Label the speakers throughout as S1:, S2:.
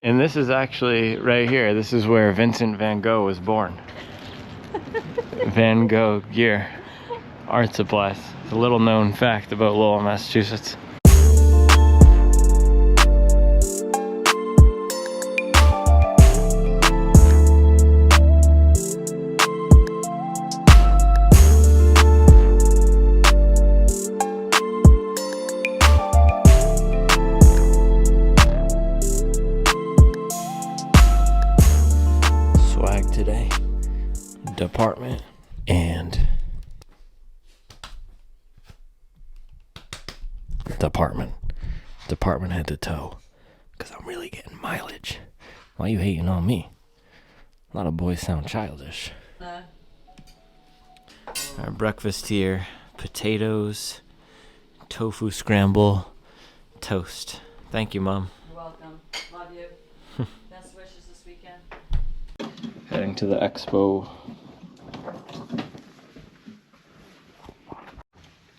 S1: And this is actually right here. This is where Vincent van Gogh was born. Van Gogh gear, art supplies. It's a little known fact about Lowell, Massachusetts. Swag today. Department and department head to toe, because I'm really getting mileage. Why you hating on me? A lot of boys sound childish. Our breakfast here: potatoes, tofu scramble, toast. Thank you, Mom.
S2: You're welcome. Love you. Best wishes this weekend.
S1: Heading to the Expo.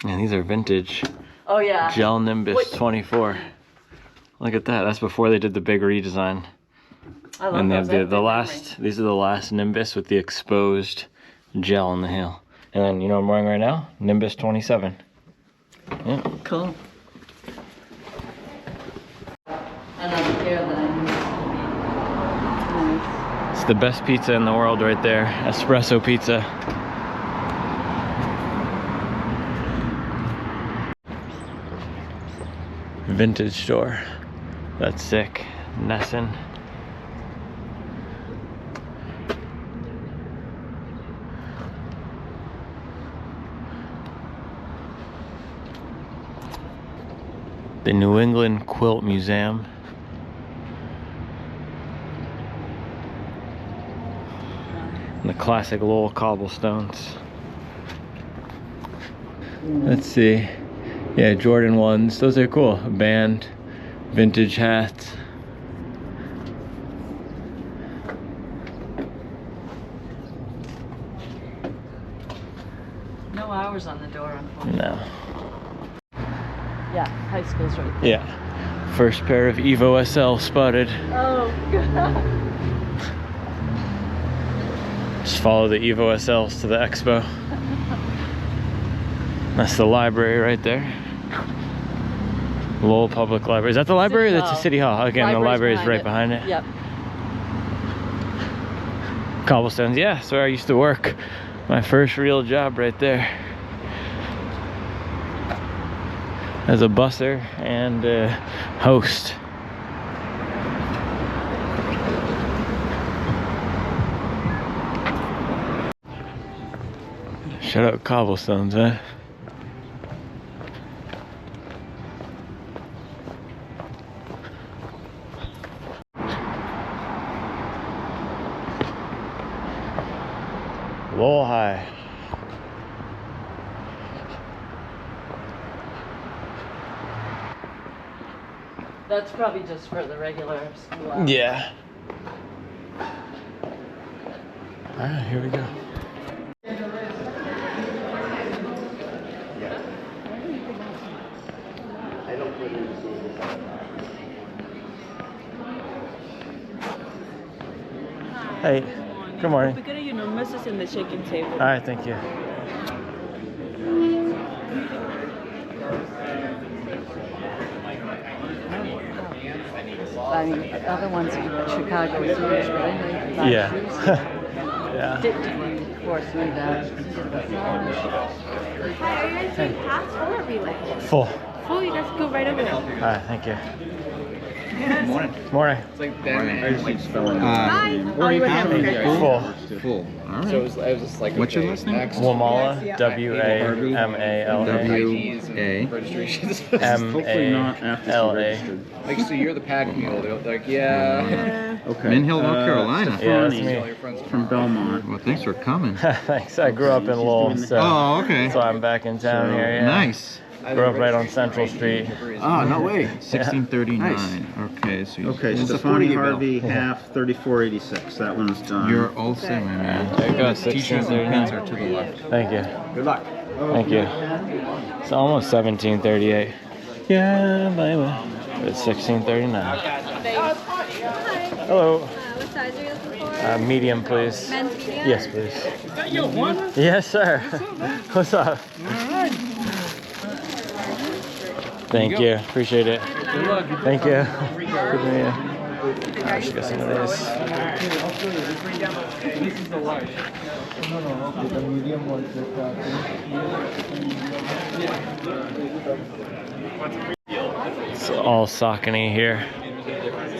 S1: And these are vintage.
S2: Oh yeah.
S1: Gel Nimbus 24. Look at that. That's before they did the big redesign.
S2: I love
S1: And they
S2: those.
S1: have the last. These are the last Nimbus with the exposed gel in the heel. And then you know what I'm wearing right now? Nimbus 27. Yeah.
S2: Cool. Another pair that I use.
S1: It's the best pizza in the world right there. Espresso pizza. Vintage store. That's sick. Nesson. The New England Quilt Museum. And the classic Lowell cobblestones. Let's see. Yeah, Jordan 1s. Those are cool. A band, vintage hats.
S2: No hours on the door, unfortunately.
S1: No.
S2: Yeah, high school's right there.
S1: Yeah. First pair of Evo SL spotted.
S2: Oh god.
S1: Just follow the Evo SLs to the Expo. That's the library right there. Lowell Public Library. Is that the library? That's the City Hall. Again, the library is right behind it.
S2: Yep.
S1: Cobblestones. Yeah, that's where I used to work. My first real job right there. As a busser and host. Shout out Cobblestones, huh? Lowell High.
S2: That's probably just for the regular school hours.
S1: Yeah. Alright, here we go. Hey, good morning.
S3: We're gonna, mess us in the shaking table.
S1: Alright, thank you.
S2: I mean, other ones in Chicago is huge, but I know you can buy
S1: Yeah.
S2: shoes.
S1: Yeah.
S2: Did you force me that?
S4: Hi, are you guys doing half full or relay?
S1: Full.
S4: Full, you guys can go right over there.
S1: Alright, thank you.
S5: Morning.
S1: Morning.
S5: It's like Batman.
S4: Hi.
S5: Oh, you have
S1: Full.
S5: Full. All right.
S6: So it was just like,
S5: What's your last name?
S1: Wamala. W-A-M-A-L-A.
S5: W-A.
S6: registrations.
S1: M-A-L-A.
S6: Like, so you're the pack mule. They're like, yeah.
S5: Okay. Min Hill, North Carolina.
S1: Yeah, that's
S6: All
S1: me.
S6: your friends
S7: From Belmont.
S5: Well, thanks for coming.
S1: Thanks. I grew up in Lowell, so,
S5: Oh, okay.
S1: so I'm back in town here. Yeah.
S5: Nice.
S1: Grew up right on Central Street.
S7: Oh, no way.
S5: 1639. Okay, so you
S7: Okay, Stefani Harvey, half, 3486. That one's done.
S5: You're all set, my man.
S1: There you go.
S5: T-shirts and pins are to the left.
S1: Thank you.
S7: Good luck.
S1: Thank you. It's almost 1738. Yeah, baby. It's 1639.
S4: Hi.
S1: Hello.
S4: What size are you looking for?
S1: Medium, please.
S4: Men's medium?
S1: Yes, please. Yes, sir. What's up? Thank you. Appreciate it.
S6: Good luck.
S1: Thank you. Good to meet you. I should get some of this.
S6: This is the large.
S5: The medium one.
S1: It's all Saucony here.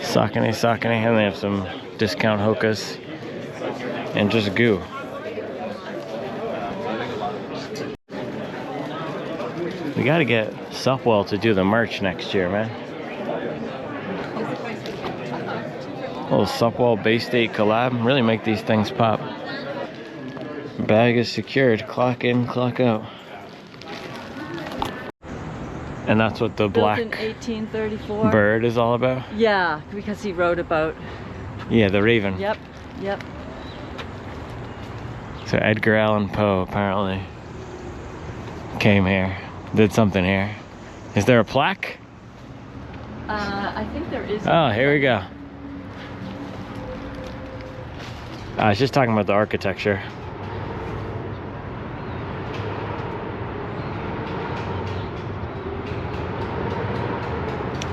S1: Saucony, and they have some discount Hokas and just goo. We gotta get Supwell to do the merch next year, man. Little Supwell Baystate collab, really make these things pop. Bag is secured, clock in, clock out. And that's what the
S2: Built
S1: black
S2: in 1834.
S1: bird is all about?
S2: Yeah, because he wrote about.
S1: Yeah, the raven.
S2: Yep.
S1: So Edgar Allan Poe apparently came here, did something here. Is there a plaque?
S2: I think there is.
S1: Oh, here we go. I was just talking about the architecture.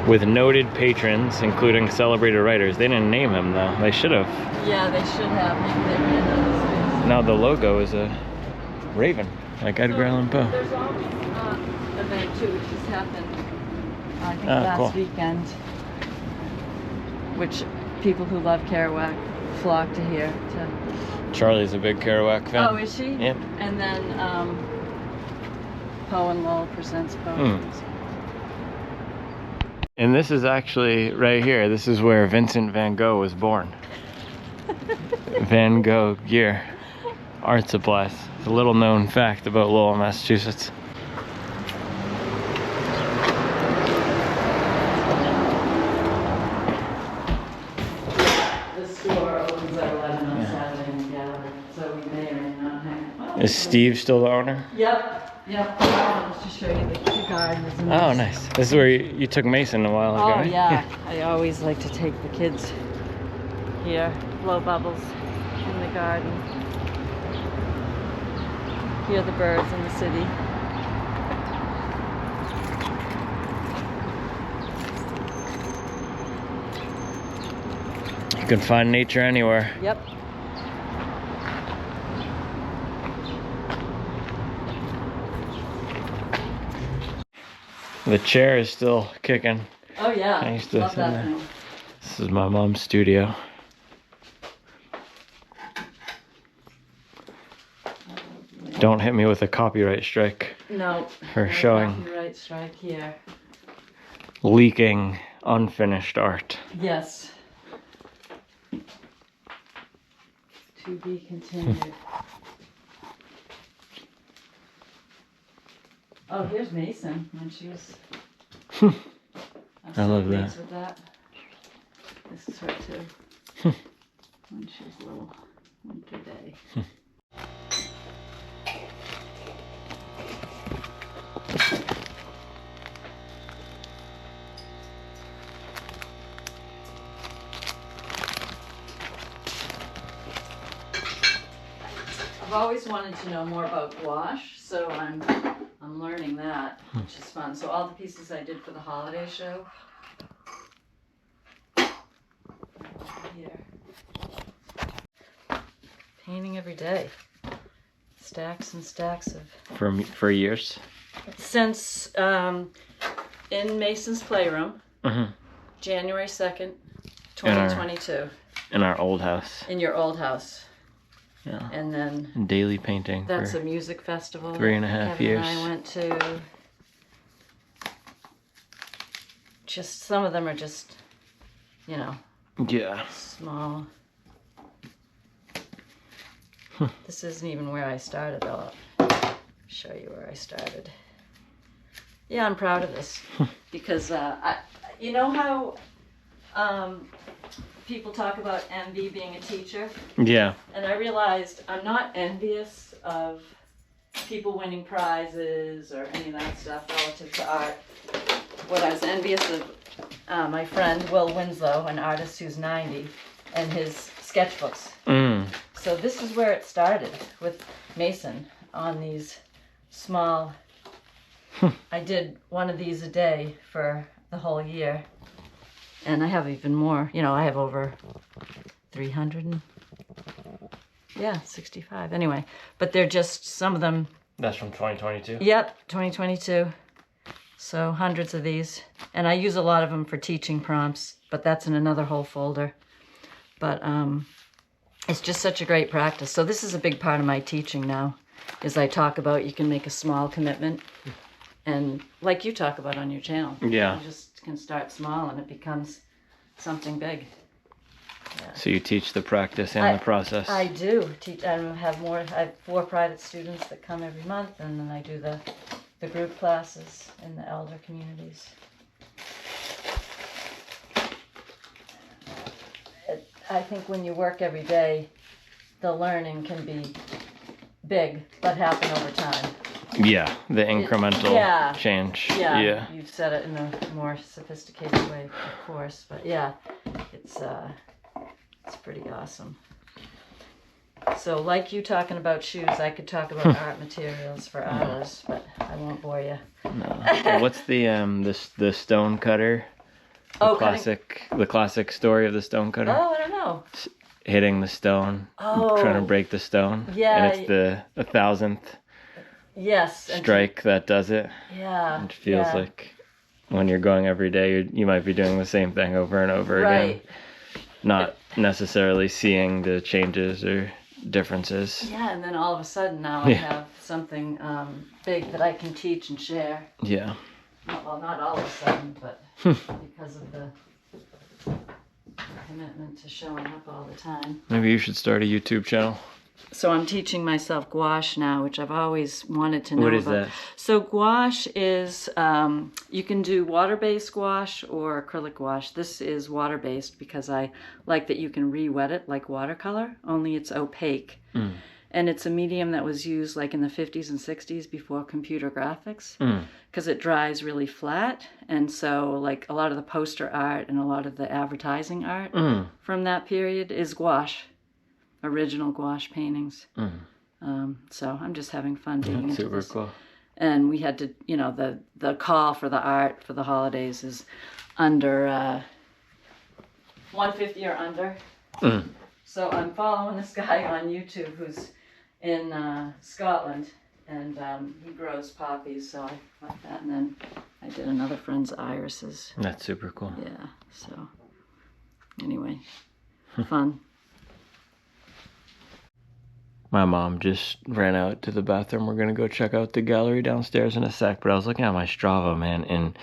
S1: With noted patrons, including celebrated writers. They didn't name him though. They should have.
S2: Yeah, they should have. Maybe they ran out of space.
S1: Now the logo is a raven, like Edgar Allan Poe.
S2: There's always an event too, which just happened, I think
S1: Oh,
S2: last
S1: cool.
S2: weekend, which people who love Kerouac flock to hear.
S1: Charlie's a big Kerouac fan.
S2: Oh, is she?
S1: Yep.
S2: And then Poe and Lowell presents poems.
S1: And this is actually right here. This is where Vincent van Gogh was born. Van Gogh gear, art supplies. It's a little known fact about Lowell, Massachusetts.
S2: The store opens at 11 on Saturday in Gallery, so we may or may not hang. Well,
S1: Is Steve still the owner?
S2: Yep. Let's just show you the gardens. And
S1: Oh,
S2: this.
S1: nice. This is where you took Mason a while ago,
S2: Oh,
S1: right?
S2: yeah. I always like to take the kids here, blow bubbles in the garden. Hear the birds in the city.
S1: You can find nature anywhere.
S2: Yep.
S1: The chair is still kicking.
S2: Oh, yeah.
S1: I used to
S2: Love
S1: sit
S2: that
S1: there.
S2: thing.
S1: This is my mom's studio. Don't hit me with a copyright strike
S2: No.
S1: for
S2: no
S1: showing
S2: Copyright strike here.
S1: leaking unfinished art.
S2: Yes. To be continued. Oh, here's Mason when she was.
S1: I love that.
S2: With that. This is her too. When she was a little winter day. I've always wanted to know more about gouache, so I'm learning that, which is fun. So all the pieces I did for the holiday show. Here. Painting every day. Stacks and stacks of.
S1: For years.
S2: Since in Mason's Playroom,
S1: Mm-hmm.
S2: January 2nd, 2022.
S1: In our old house.
S2: In your old house.
S1: Yeah.
S2: And then
S1: Daily painting.
S2: that's
S1: for
S2: a music festival.
S1: 3.5
S2: Kevin
S1: years.
S2: and I went to. Just some of them are just,
S1: Yeah.
S2: small. This isn't even where I started. I'll show you where I started. Yeah, I'm proud of this because you know how people talk about envy being a teacher,
S1: Yeah.
S2: and I realized I'm not envious of people winning prizes or any of that stuff relative to art. What I was envious of, my friend Will Winslow, an artist who's 90, and his sketchbooks.
S1: Mm.
S2: So this is where it started with Mason on these small. I did one of these a day for the whole year, and I have even more. You know, I have over 300 and 65. Anyway, but they're just some of them.
S1: That's from 2022.
S2: Yep, 2022. So hundreds of these, and I use a lot of them for teaching prompts, but that's in another whole folder. But it's just such a great practice. So this is a big part of my teaching now, is I talk about you can make a small commitment, and like you talk about on your channel.
S1: Yeah.
S2: You just can start small and it becomes something big. Yeah.
S1: So you teach the practice and the process.
S2: I do teach. I have 4 private students that come every month, and then I do the group classes in the elder communities. I think when you work every day, the learning can be big, but happen over time.
S1: Yeah, the incremental
S2: yeah.
S1: change.
S2: Yeah,
S1: Yeah.
S2: You've said it in a more sophisticated way, of course, but yeah, it's pretty awesome. So, like you talking about shoes, I could talk about art materials for hours, but I won't bore you.
S1: No. What's the stone cutter? The classic story of the stone cutter.
S2: Oh, I don't know.
S1: Hitting the stone, trying to break the stone.
S2: Yeah.
S1: And it's the 1,000th
S2: Yes.
S1: strike that does it.
S2: Yeah.
S1: It feels like when you're going every day, you might be doing the same thing over and over again. Not necessarily seeing the changes or differences.
S2: Yeah, and then all of a sudden now I have something big that I can teach and share.
S1: Yeah.
S2: Well, not all of a sudden, but because of the commitment to showing up all the time.
S1: Maybe you should start a YouTube channel.
S2: So I'm teaching myself gouache now, which I've always wanted to know
S1: What is
S2: about.
S1: that?
S2: So gouache is, you can do water-based gouache or acrylic gouache. This is water-based because I like that you can re-wet it like watercolor, only it's opaque. And it's a medium that was used like in the 50s and 60s before computer graphics, because it dries really flat. And so like a lot of the poster art and a lot of the advertising art from that period is gouache, original gouache paintings. So I'm just having fun digging into
S1: Super
S2: this.
S1: cool.
S2: And we had to, you know, the call for the art for the holidays is under 150 or under. So I'm following this guy on YouTube who's in Scotland, and he grows poppies, so I like that. And then I did another friend's irises.
S1: That's super cool.
S2: Yeah, so anyway, fun.
S1: My mom just ran out to the bathroom. We're going to go check out the gallery downstairs in a sec, but I was looking at my Strava, man, and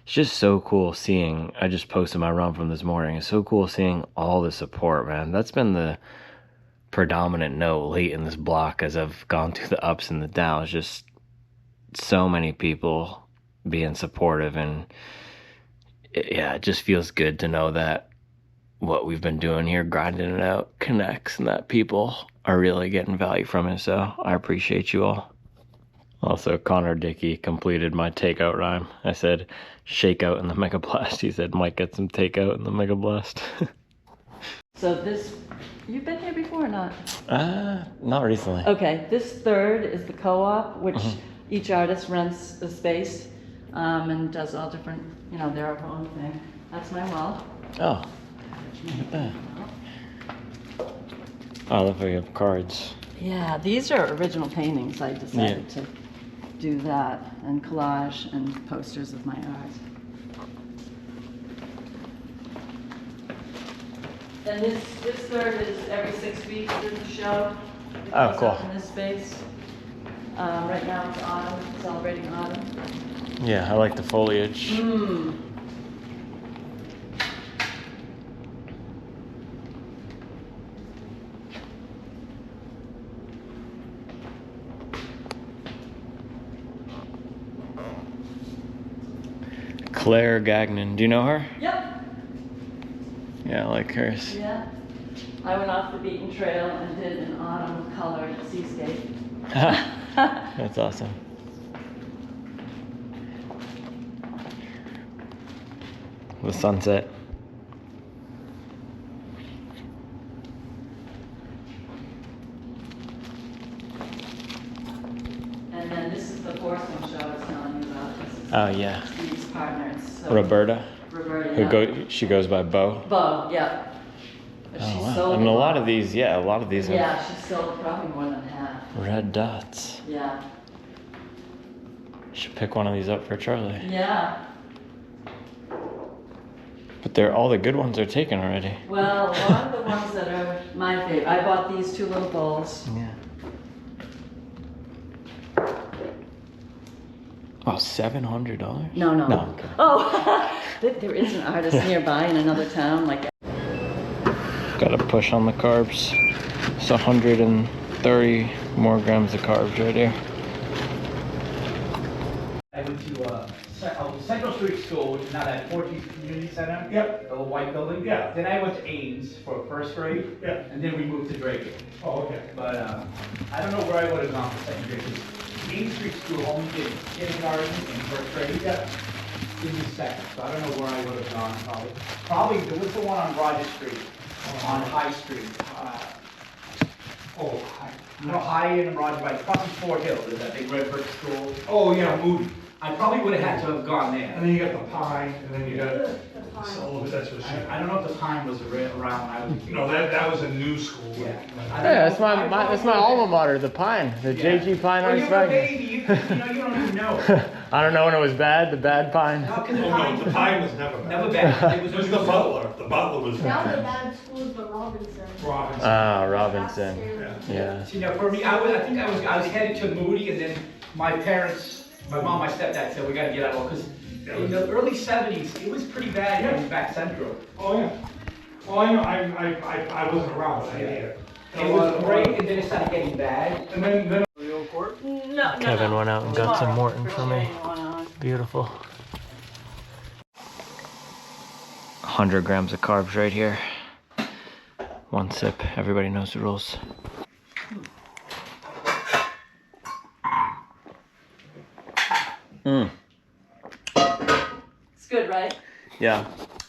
S1: it's just so cool seeing, I just posted my run from this morning. It's so cool seeing all the support, man. That's been the predominant note late in this block as I've gone through the ups and the downs. Just so many people being supportive, and it just feels good to know that what we've been doing here, grinding it out, connects, and that people are really getting value from it. So I appreciate you all. Also, Connor Dickey completed my takeout rhyme. I said shakeout in the Mega Blast. He said might get some takeout in the Mega Blast.
S2: So this, you've been here before or not?
S1: Not recently.
S2: Okay, this third is the co-op, which each artist rents a space and does all different, you know, their own thing. That's my wall.
S1: Oh, look at that. Oh, I love how you have cards.
S2: Yeah, these are original paintings. I decided to do that, and collage and posters of my art. And this third is every 6 weeks there's a show. It
S1: Oh,
S2: goes
S1: cool.
S2: up in this space. Right now it's autumn, celebrating autumn.
S1: Yeah, I like the foliage. Claire Gagnon, do you know her?
S2: Yep.
S1: Yeah, I like hers.
S2: Yeah. I went off the beaten trail and did an autumn colored seascape.
S1: That's awesome. The sunset.
S2: And then this is the foursome show I was telling you about. This is
S1: Oh yeah.
S2: Steve's partner. It's so
S1: Roberta.
S2: Roberta,
S1: Who she goes by Bo.
S2: Bo, yeah. But
S1: Oh
S2: she
S1: wow.
S2: sold
S1: I mean a lot
S2: lot.
S1: of these, yeah, a lot of these
S2: Yeah,
S1: have
S2: she sold probably more than half.
S1: red dots.
S2: Yeah.
S1: Should pick one of these up for Charlie.
S2: Yeah.
S1: But they're all the good ones are taken already.
S2: Well, a lot of the ones that are my favorite. I bought these two little bowls.
S1: Yeah. Oh, $700?
S2: No.
S1: No, okay.
S2: Oh, there is an artist nearby in another town. Like.
S1: Gotta push on the carbs. It's 130 more grams of carbs right here.
S8: I went to Central Street School, which is now that 14th Community Center. Yep. The little white building. Yeah. Then I went to Ames for first grade. Yeah. And then we moved to Drake. Oh, okay. But I don't know where I would have gone for second grade. Main Street School only did kindergarten and first grade. Yeah. This is second, so I don't know where I would have gone. Probably there was the one on Roger Street, on High Street. High and Roger, right across from Fort Hill. There's that big red brick school. Oh yeah, Moody. I probably would have had to have gone there.
S9: And then you got the Pine, and then you got Sullivan, that's what she.
S8: I don't know if the Pine was around when I was.
S9: No, that was a new school.
S8: Yeah.
S1: Yeah, that's my alma mater, the Pine, the JG Pine
S8: Well,
S1: Ice
S8: you're a baby. You don't even know.
S1: I don't know when it was bad, the bad Pine.
S8: How can
S9: No, the Pine was never bad.
S8: Never bad. It was
S9: the Butler. The Butler was
S4: Now the
S9: bad.
S4: bad schools, but Robinson.
S9: Robinson.
S1: Ah, Robinson. Yeah.
S8: See, now for me, I think I was headed to Moody, and then my parents, my mom, my stepdad said we got to get out of because in the early '70s it was pretty bad here in back central.
S9: Oh yeah. Well, I know. I wasn't around. I hear.
S8: It was great, and then it started getting bad.
S9: And then the old court.
S2: No.
S1: Kevin went out and got some Morton for me. Beautiful. 100 grams of carbs right here. One sip. Everybody knows the rules.
S2: It's good, right?
S1: Yeah.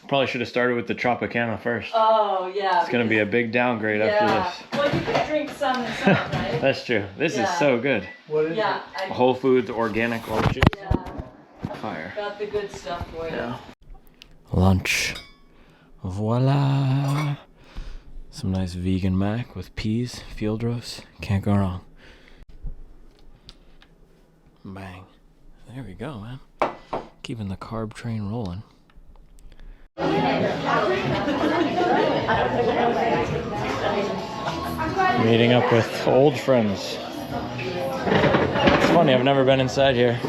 S1: Probably should have started with the Tropicana first.
S2: Oh, yeah.
S1: It's gonna be a big downgrade after this.
S2: Well, you could drink some and some, right?
S1: That's true. This is
S2: Yeah.
S1: so good.
S9: What is
S2: Yeah,
S1: Whole Foods organic orange juice.
S2: yeah.
S1: Fire.
S2: Got the good stuff for you.
S1: Yeah. Lunch. Voila. Some nice vegan mac with peas, field roast. Can't go wrong. Bang. There we go, man. Keeping the carb train rolling. Meeting up with old friends. It's funny, I've never been inside here.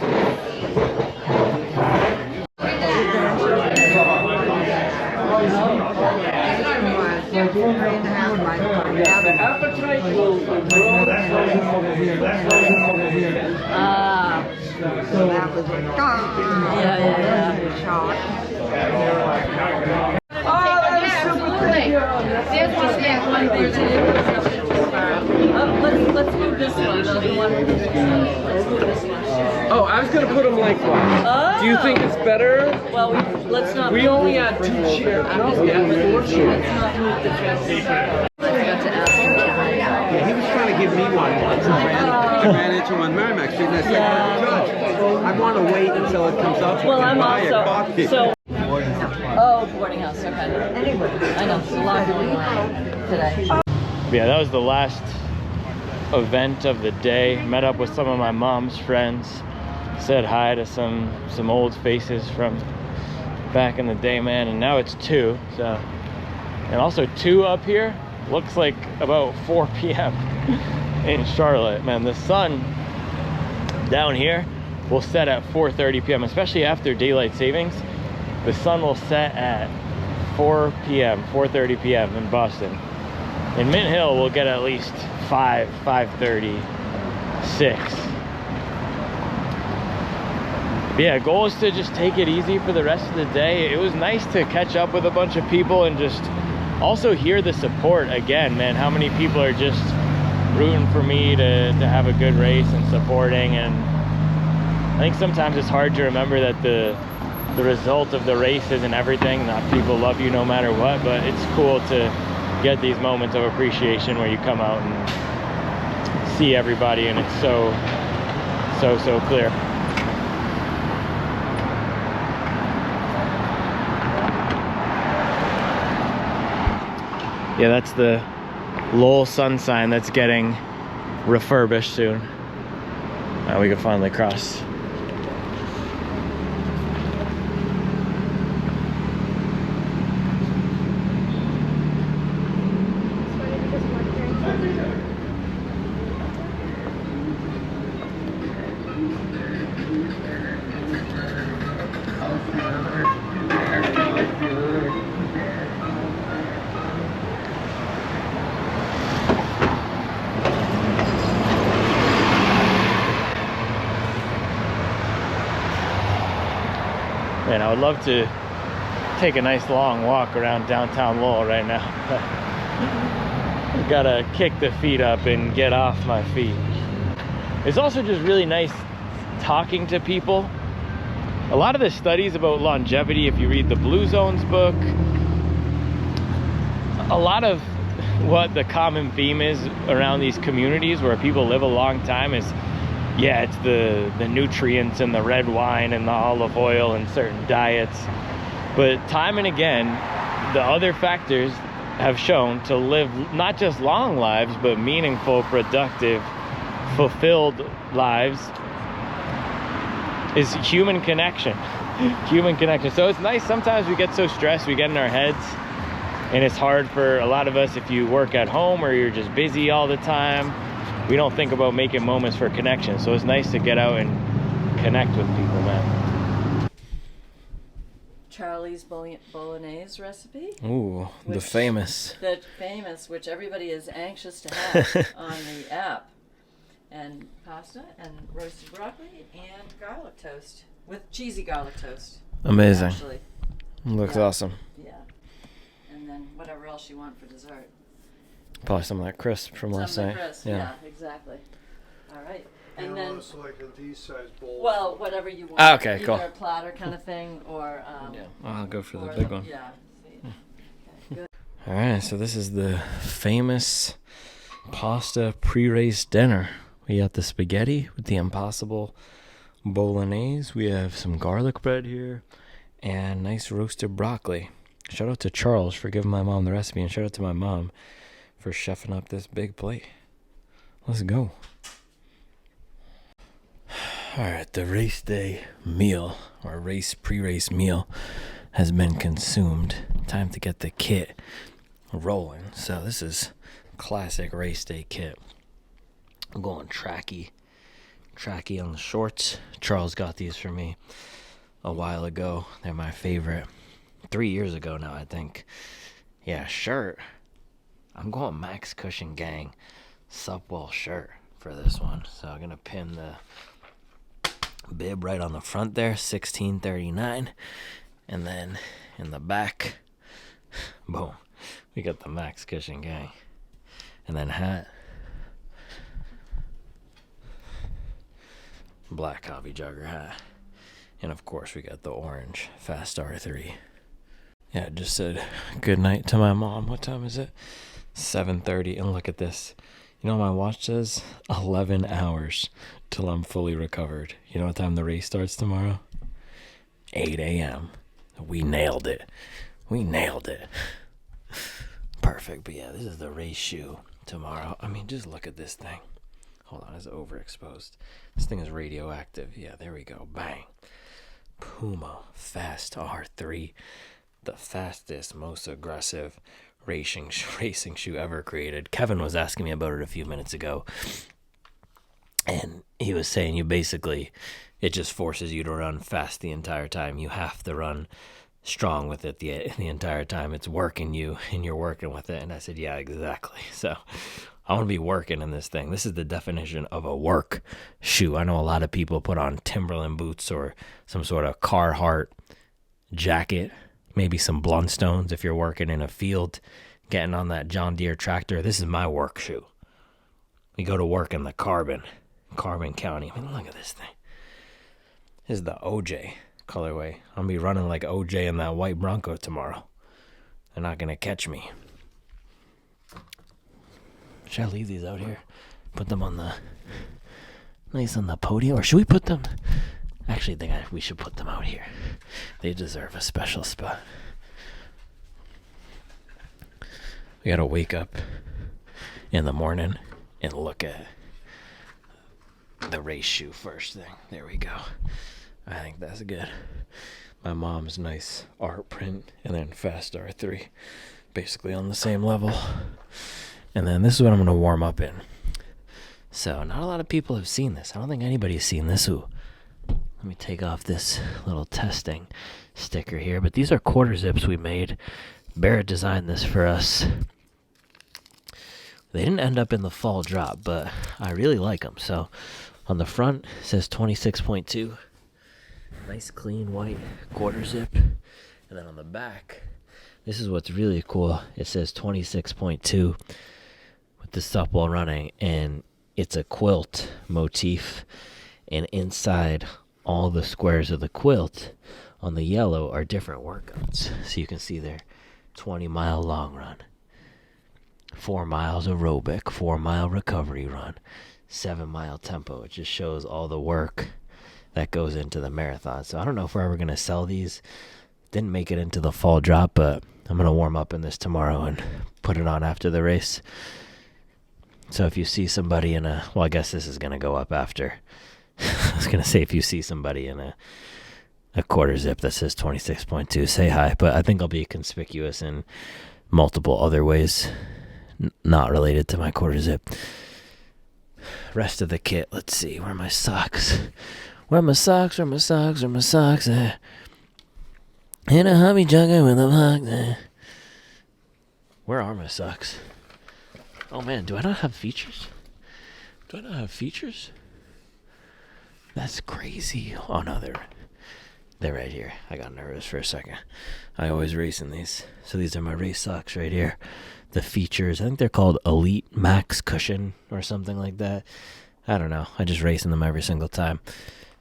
S2: Let's move this one. Let's move this one.
S6: Oh, I was gonna put them lengthwise.
S2: Oh.
S6: Do you think it's better?
S2: Well, let's not.
S6: We only had 2 chairs. No, yeah, but 4 chairs.
S2: Let's not move the chairs. I forgot to ask him.
S10: Yeah, he was trying to give me one once. I ran into him on Merrimack Street and I said, Judge, I want to wait until it comes up.
S2: Well, I'm
S10: buy a
S2: also
S10: coffee.
S2: so. Oh, boarding house. Okay. Anyway, I know there's a lot going on today.
S1: Yeah, that was the last event of the day. Met up with some of my mom's friends. Said hi to some old faces from back in the day, man. And now it's 2. So, and also 2 up here looks like about 4 p.m. in Charlotte. Man, the sun down here will set at 4:30 p.m. especially after daylight savings. The sun will set at 4 p.m., 4:30 p.m. in Boston. In Mint Hill, we'll get at least 5:30, 6. But yeah, goal is to just take it easy for the rest of the day. It was nice to catch up with a bunch of people and just also hear the support again, man. How many people are just rooting for me to have a good race and supporting. And I think sometimes it's hard to remember that the result of the race isn't everything. Not people love you no matter what, but it's cool to get these moments of appreciation where you come out and see everybody, and it's so so clear. Yeah, that's the Lowell sun sign that's getting refurbished soon. Now we can finally cross. Man, I would love to take a nice long walk around downtown Lowell right now. I gotta kick the feet up and get off my feet. It's also just really nice talking to people. A lot of the studies about longevity, if you read the Blue Zones book, a lot of what the common theme is around these communities where people live a long time is, yeah, it's the nutrients and the red wine and the olive oil and certain diets. But time and again, the other factors have shown to live not just long lives, but meaningful, productive, fulfilled lives is human connection. Human connection. So it's nice, sometimes we get so stressed, we get in our heads, and it's hard for a lot of us if you work at home or you're just busy all the time. We don't think about making moments for connection. So it's nice to get out and connect with people, man.
S2: Charlie's Bolognese recipe.
S1: Ooh, the famous.
S2: The famous, which everybody is anxious to have on the app. And pasta and roasted broccoli and garlic toast with cheesy garlic toast.
S1: Amazing.
S2: Actually.
S1: Looks awesome.
S2: Yeah. And then whatever else you want for dessert.
S1: Probably some of that crisp from last night.
S2: Yeah, exactly. All right. And then
S5: it's like a D-size bowl.
S2: Well, whatever you want.
S1: Ah, okay, cool.
S2: Either a platter kind of thing or
S1: Yeah, I'll go for the
S2: or
S1: big one.
S2: Yeah. Okay, good.
S1: All right, so this is the famous pasta pre-race dinner. We got the spaghetti with the impossible bolognese. We have some garlic bread here and nice roasted broccoli. Shout out to Charles for giving my mom the recipe, and shout out to my mom for chefing up this big plate. Let's go. All right, the race day meal, or pre-race meal, has been consumed. Time to get the kit rolling. So this is classic race day kit. I'm going tracky on the shorts. Charles got these for me a while ago. They're my favorite. 3 years ago now, I think. Yeah, shirt. I'm going Max Cushion Gang Supwell shirt for this one. So I'm going to pin the bib right on the front there, 1639. And then in the back, boom, we got the Max Cushion Gang. And then hat. Black coffee jogger hat. And of course we got the orange Fast R3. Yeah, just said good night to my mom. What time is it? 7:30. And look at this. You know what my watch says? 11 hours till I'm fully recovered. You know what time the race starts tomorrow? 8 a.m. We nailed it. Perfect. But yeah, this is the race shoe tomorrow. I mean, just look at this thing. Hold on, it's overexposed. This thing is radioactive. Yeah, there we go. Bang. Puma Fast R3. The fastest, most aggressive racing shoe ever created. Kevin was asking me about it a few minutes ago. And he was saying it just forces you to run fast the entire time. You have to run strong with it the entire time. It's working you and you're working with it. And I said, yeah, exactly. So I want to be working in this thing. This is the definition of a work shoe. I know a lot of people put on Timberland boots or some sort of Carhartt jacket, maybe some Blundstones if you're working in a field, getting on that John Deere tractor. This is my work shoe. We go to work in the Carbon County. I mean, look at this thing. This is the OJ colorway. I'm going to be running like OJ in that white Bronco tomorrow. They're not going to catch me. Should I leave these out here? Put them on the Nice on the podium. Or should we put them? Actually, I think we should put them out here. They deserve a special spot. We gotta wake up in the morning and look at the race shoe first thing. There we go. I think that's good. My mom's nice art print and then Fast R3. Basically on the same level. And then this is what I'm gonna warm up in. So not a lot of people have seen this. I don't think anybody's seen this. Ooh. Let me take off this little testing sticker here. But these are quarter zips we made. Barrett designed this for us. They didn't end up in the fall drop, but I really like them. So on the front, it says 26.2. Nice clean white quarter zip. And then on the back, this is what's really cool. It says 26.2 with the supple running. And it's a quilt motif. And inside all the squares of the quilt on the yellow are different workouts. So you can see there, 20-mile long run, 4 miles aerobic, 4-mile recovery run, 7-mile tempo. It just shows all the work that goes into the marathon. So I don't know if we're ever going to sell these. Didn't make it into the fall drop, but I'm going to warm up in this tomorrow and put it on after the race. So if you see somebody in a, well, I guess this is going to go up after. I was going to say, if you see somebody in a quarter zip that says 26.2, say hi. But I think I'll be conspicuous in multiple other ways, not related to my quarter zip. Rest of the kit, let's see. Where are my socks? Where are my socks? Where are my socks? Where are my socks? In a hobby jugger with a box. Where are my socks? Oh man, do I not have features? Do I not have features? That's crazy. Oh no, they're right here. I got nervous for a second. I always race in these. So these are my race socks right here. The features, I think they're called Elite Max Cushion or something like that. I don't know. I just race in them every single time.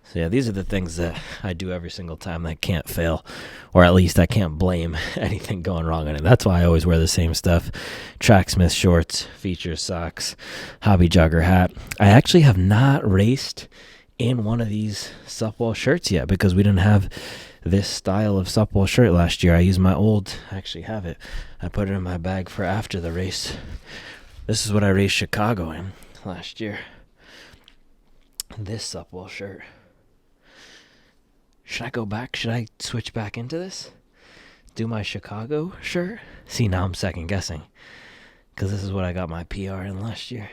S1: So yeah, these are the things that I do every single time that can't fail. Or at least I can't blame anything going wrong in it. That's why I always wear the same stuff. Tracksmith shorts, features socks, hobby jogger hat. I actually have not raced in one of these Supwell shirts yet because we didn't have this style of Supwell shirt last year. I used my old, I actually have it. I put it in my bag for after the race. This is what I raced Chicago in last year. This Supwell shirt. Should I go back? Should I switch back into this? Do my Chicago shirt? See, now I'm second guessing because this is what I got my PR in last year.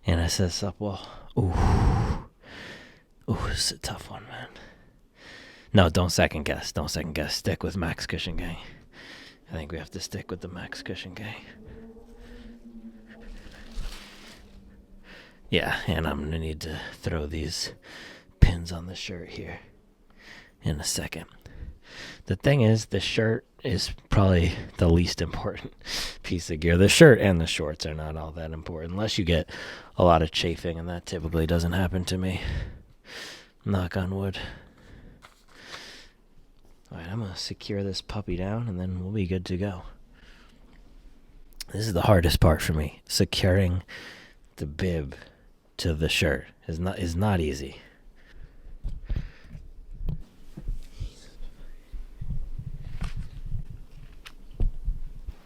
S1: And it says Supwell. Ooh. Ooh, this is a tough one, man. No, don't second guess. Don't second guess. Stick with Max Cushion Gang. I think we have to stick with the Max Cushion Gang. Yeah, and I'm going to need to throw these pins on the shirt here in a second. The thing is, the shirt is probably the least important piece of gear. The shirt and the shorts are not all that important unless you get a lot of chafing, and that typically doesn't happen to me. Knock on wood. Alright, I'm going to secure this puppy down and then we'll be good to go. This is the hardest part for me. Securing the bib to the shirt is not easy.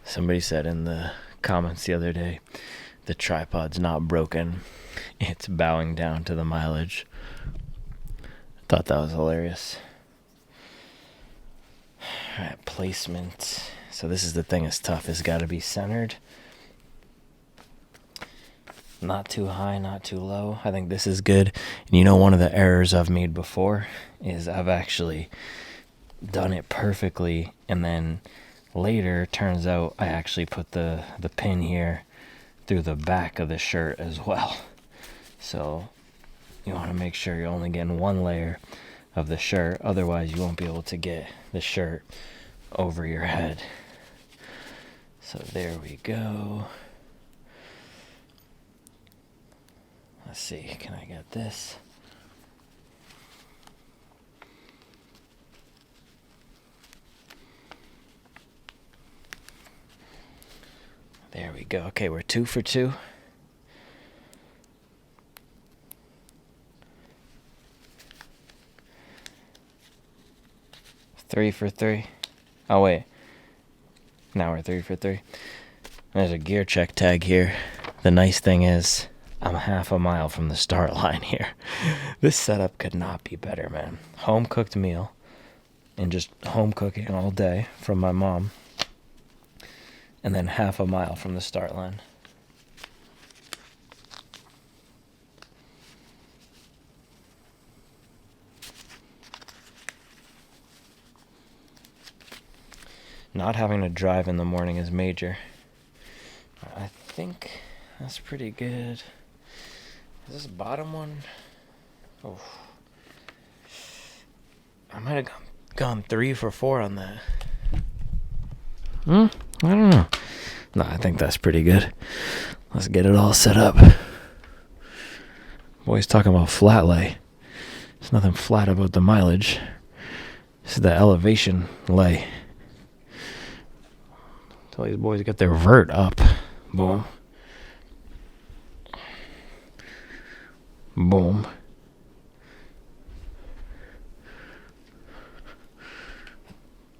S1: Somebody said in the comments the other day, the tripod's not broken. It's bowing down to the mileage. Thought that was hilarious. Alright, placement. So this is the thing that's tough. It's got to be centered. Not too high, not too low. I think this is good. And you know, one of the errors I've made before is I've actually done it perfectly, and then later turns out I actually put the pin here through the back of the shirt as well. So you want to make sure you're only getting one layer of the shirt, otherwise you won't be able to get the shirt over your head. So there we go. Let's see, can I get this? There we go. Okay, we're 2 for 2. 3 for 3. Oh, wait. Now we're 3 for 3. There's a gear check tag here. The nice thing is I'm half a mile from the start line here. This setup could not be better, man. Home cooked meal and just home cooking all day from my mom. And then half a mile from the start line. Not having to drive in the morning is major. I think that's pretty good. Is this bottom one? Oh, I might have gone 3 for 4 on that. I don't know. No, I think that's pretty good. Let's get it all set up. Boys talking about flat lay. There's nothing flat about the mileage. This is the elevation lay. Tell these boys get their vert up. Boom. Boom.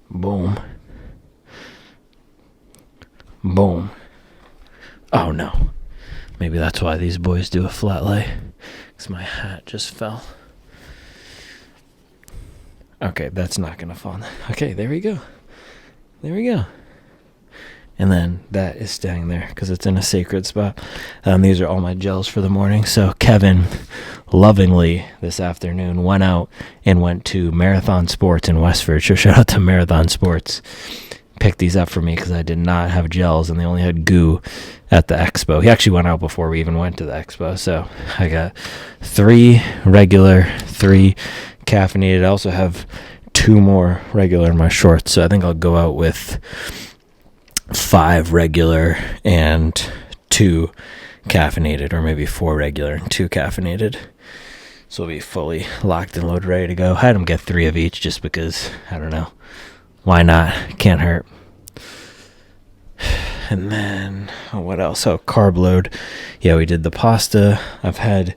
S1: Boom. Boom. Oh no. Maybe that's why these boys do a flat lay. Because my hat just fell. Okay, that's not going to fall. Okay, there we go. There we go. And then that is staying there because it's in a sacred spot. These are all my gels for the morning. So Kevin lovingly this afternoon went out and went to Marathon Sports in Westford. So shout out to Marathon Sports. Picked these up for me because I did not have gels and they only had goo at the Expo. He actually went out before we even went to the Expo. So I got 3 regular, 3 caffeinated. I also have 2 more regular in my shorts. So I think I'll go out with 5 regular and 2 caffeinated, or maybe 4 regular and 2 caffeinated. So we'll be fully locked and loaded, ready to go. I had them get 3 of each just because, I don't know. Why not? Can't hurt. And then, what else? Oh, carb load. Yeah, we did the pasta. I've had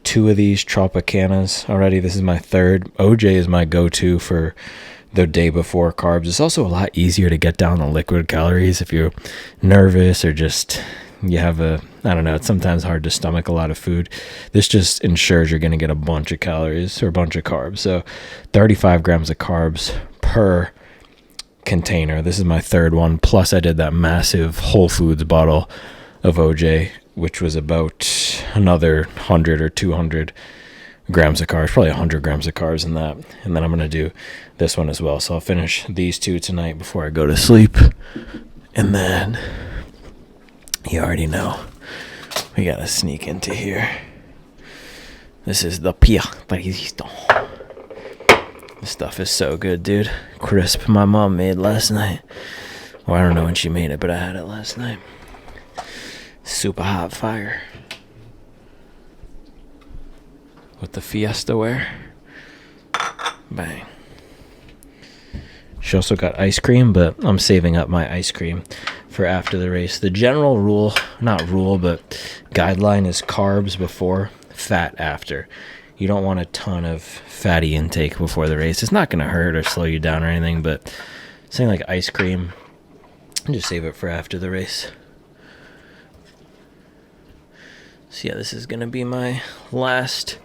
S1: 2 of these Tropicanas already. This is my 3rd. OJ is my go-to for the day before carbs. It's also a lot easier to get down the liquid calories if you're nervous or just you have I don't know, it's sometimes hard to stomach a lot of food. This just ensures you're going to get a bunch of calories or a bunch of carbs. So 35 grams of carbs per container. This is my 3rd one. Plus I did that massive Whole Foods bottle of OJ, which was about another 100 or 200 grams of carbs, probably 100 grams of carbs in that. And then I'm going to do this one as well. So I'll finish these 2 tonight before I go to sleep. And then you already know we got to sneak into here. This is the Pia Parisisto. This stuff is so good, dude. Crisp. My mom made last night. Well, I don't know when she made it, but I had it last night. Super hot fire. With the Fiesta ware. Bang. She also got ice cream, but I'm saving up my ice cream for after the race. The general rule, not rule, but guideline is carbs before, fat after. You don't want a ton of fatty intake before the race. It's not going to hurt or slow you down or anything, but something like ice cream, just save it for after the race. So yeah, this is going to be my last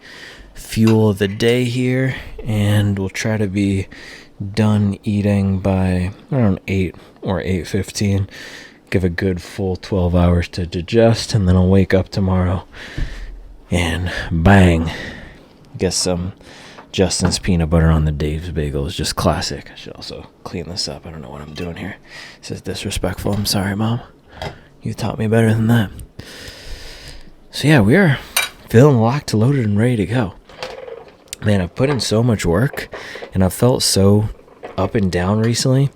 S1: fuel of the day here, and we'll try to be done eating by around 8 or 8:15. Give a good full 12 hours to digest, and then I'll wake up tomorrow and bang, get some Justin's peanut butter on the Dave's bagels. Just classic. I should also clean this up. I don't know what I'm doing here. This is disrespectful. I'm sorry, Mom. You taught me better than that. So yeah, we are feeling locked, loaded, and ready to go. Man, I've put in so much work, and I've felt so up and down recently.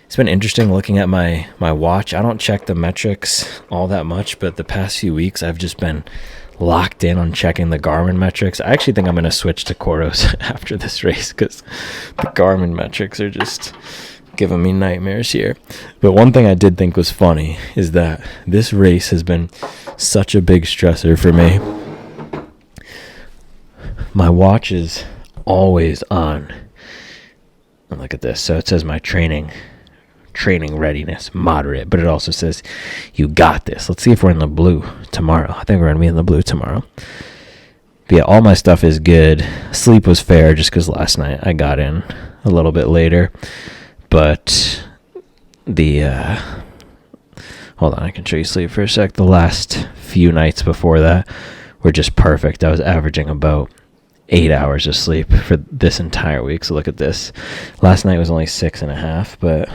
S1: It's been interesting looking at my watch. I don't check the metrics all that much, but the past few weeks I've just been locked in on checking the Garmin metrics. I actually think I'm going to switch to Coros after this race because the Garmin metrics are just giving me nightmares here. But one thing I did think was funny is that this race has been such a big stressor for me. My watch is always on. And look at this. So it says my training readiness, moderate, but it also says you got this. Let's see if we're in the blue tomorrow. I think we're going to be in the blue tomorrow. But yeah, all my stuff is good. Sleep was fair just because last night I got in a little bit later. But hold on, I can show you sleep for a sec. The last few nights before that were just perfect. I was averaging about 8 hours of sleep for this entire week. So look at this. Last night was only 6.5, but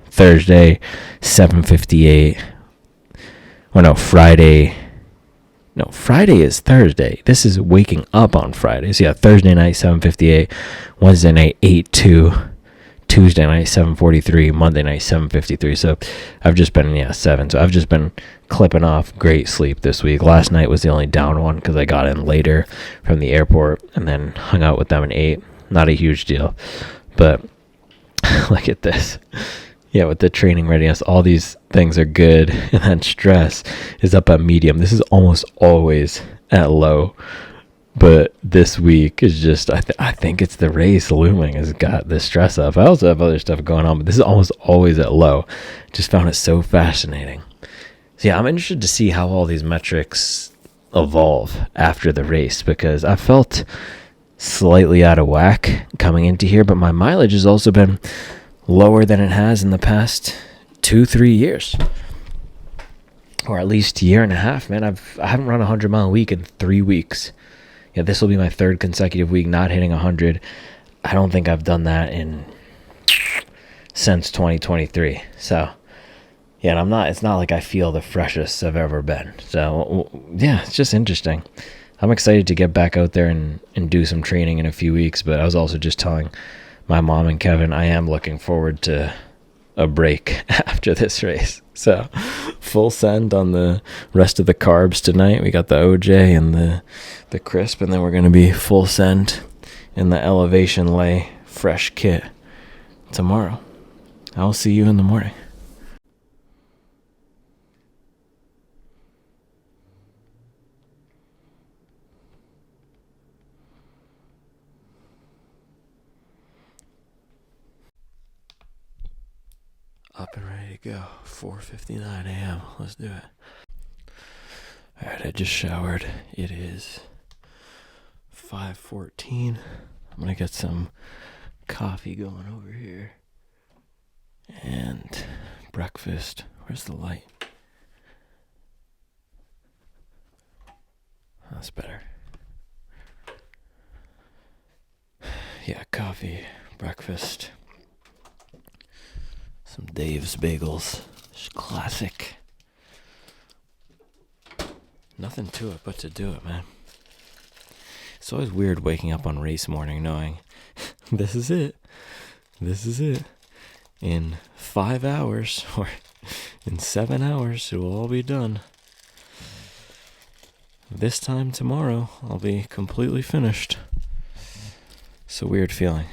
S1: Thursday, 7:58. Oh no, Friday. No, Friday is Thursday. This is waking up on Fridays. Yeah, Thursday night, 7:58. Wednesday night, 8:02. Tuesday night, 7:43. Monday night, 7:53. So I've just been, 7. So I've just been clipping off great sleep this week. Last night was the only down one because I got in later from the airport and then hung out with them at 8. Not a huge deal. But look at this. Yeah, with the training readiness, all these things are good. And then stress is up at medium. This is almost always at low. But this week is just, I think it's the race looming has got the stress up. I also have other stuff going on, but this is almost always at low. Just found it so fascinating. So yeah, I'm interested to see how all these metrics evolve after the race, because I felt slightly out of whack coming into here, but my mileage has also been lower than it has in the past 2-3 years, or at least year and a half. Man, I haven't run a 100-mile week in 3 weeks. Yeah, this will be my 3rd consecutive week not hitting 100. I don't think I've done that since 2023. So yeah, and it's not like I feel the freshest I've ever been. So yeah, it's just interesting. I'm excited to get back out there and do some training in a few weeks, but I was also just telling my mom and Kevin, I am looking forward to a break after this race. So full send on the rest of the carbs tonight. We got the OJ and the crisp, and then we're going to be full send in the elevation lay fresh kit tomorrow. I'll see you in the morning. Up and ready to go. 4:59 a.m. Let's do it. Alright, I just showered. It is 5:14. I'm going to get some coffee going over here. And breakfast. Where's the light? That's better. Yeah, coffee, breakfast. Some Dave's Bagels. Just classic. Nothing to it but to do it, man. It's always weird waking up on race morning knowing this is it. This is it. In 5 hours or in 7 hours, it will all be done. This time tomorrow, I'll be completely finished. It's a weird feeling.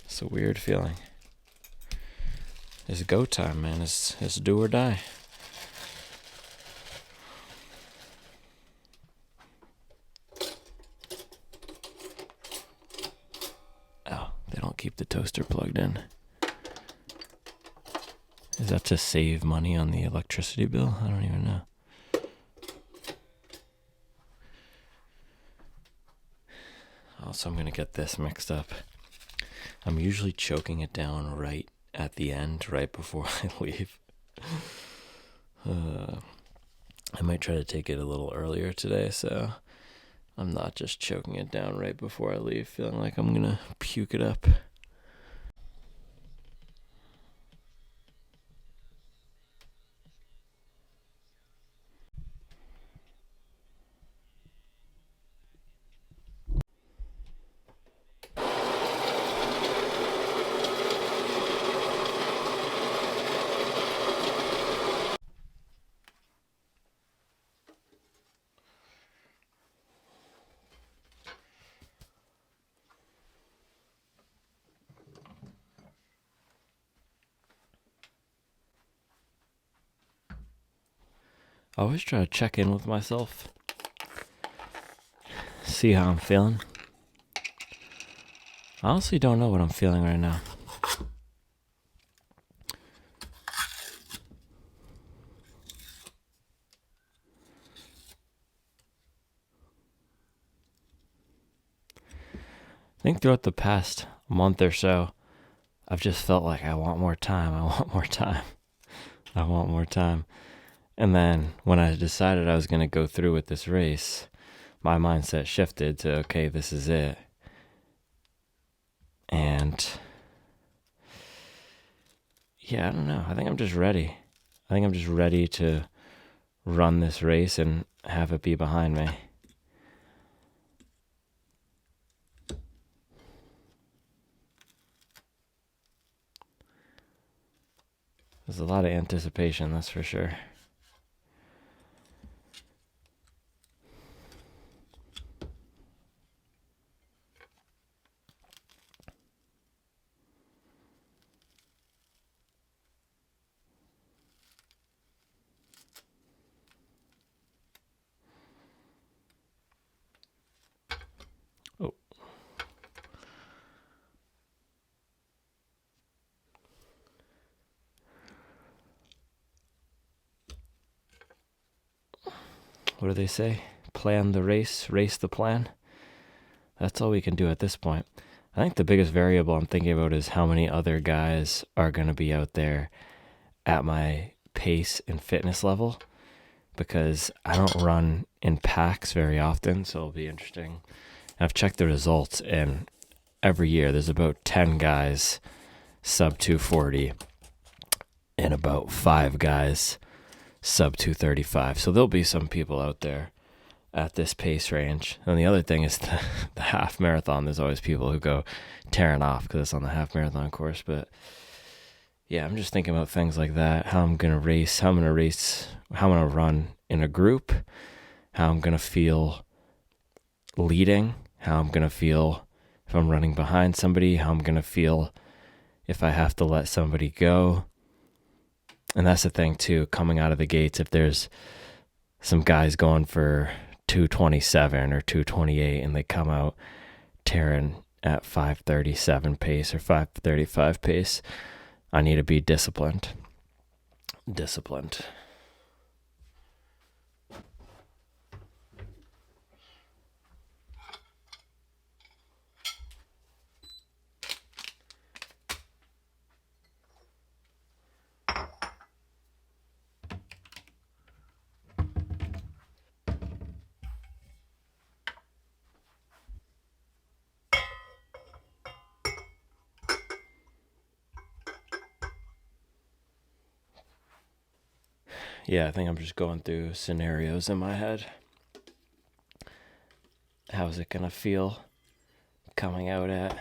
S1: It's a weird feeling. It's go time, man. It's do or die. Oh, they don't keep the toaster plugged in. Is that to save money on the electricity bill? I don't even know. Also, I'm going to get this mixed up. I'm usually choking it down right at the end, right before I leave. I might try to take it a little earlier today, so I'm not just choking it down right before I leave, feeling like I'm gonna puke it up. I always try to check in with myself, see how I'm feeling. I honestly don't know what I'm feeling right now. think throughout the past month or so, I've just felt like I want more time. I want more time. I want more time. And then when I decided I was going to go through with this race, my mindset shifted to, okay, this is it. And yeah, I don't know. I think I'm just ready. I think I'm just ready to run this race and have it be behind me. There's a lot of anticipation, that's for sure. Oh. What do they say? Plan the race, race the plan. That's all we can do at this point. I think the biggest variable I'm thinking about is how many other guys are going to be out there at my pace and fitness level, because I don't run in packs very often, so it'll be interesting. I've checked the results, and every year there's about 10 guys sub 240 and about 5 guys sub 235. So there'll be some people out there at this pace range. And the other thing is the half marathon. There's always people who go tearing off because it's on the half marathon course. But yeah, I'm just thinking about things like that. How I'm going to race, how I'm going to run in a group, how I'm going to feel leading, how I'm going to feel if I'm running behind somebody, how I'm going to feel if I have to let somebody go. And that's the thing too, coming out of the gates, if there's some guys going for 227 or 228 and they come out tearing at 537 pace or 535 pace, I need to be disciplined. Yeah, I think I'm just going through scenarios in my head. How's it going to feel coming out at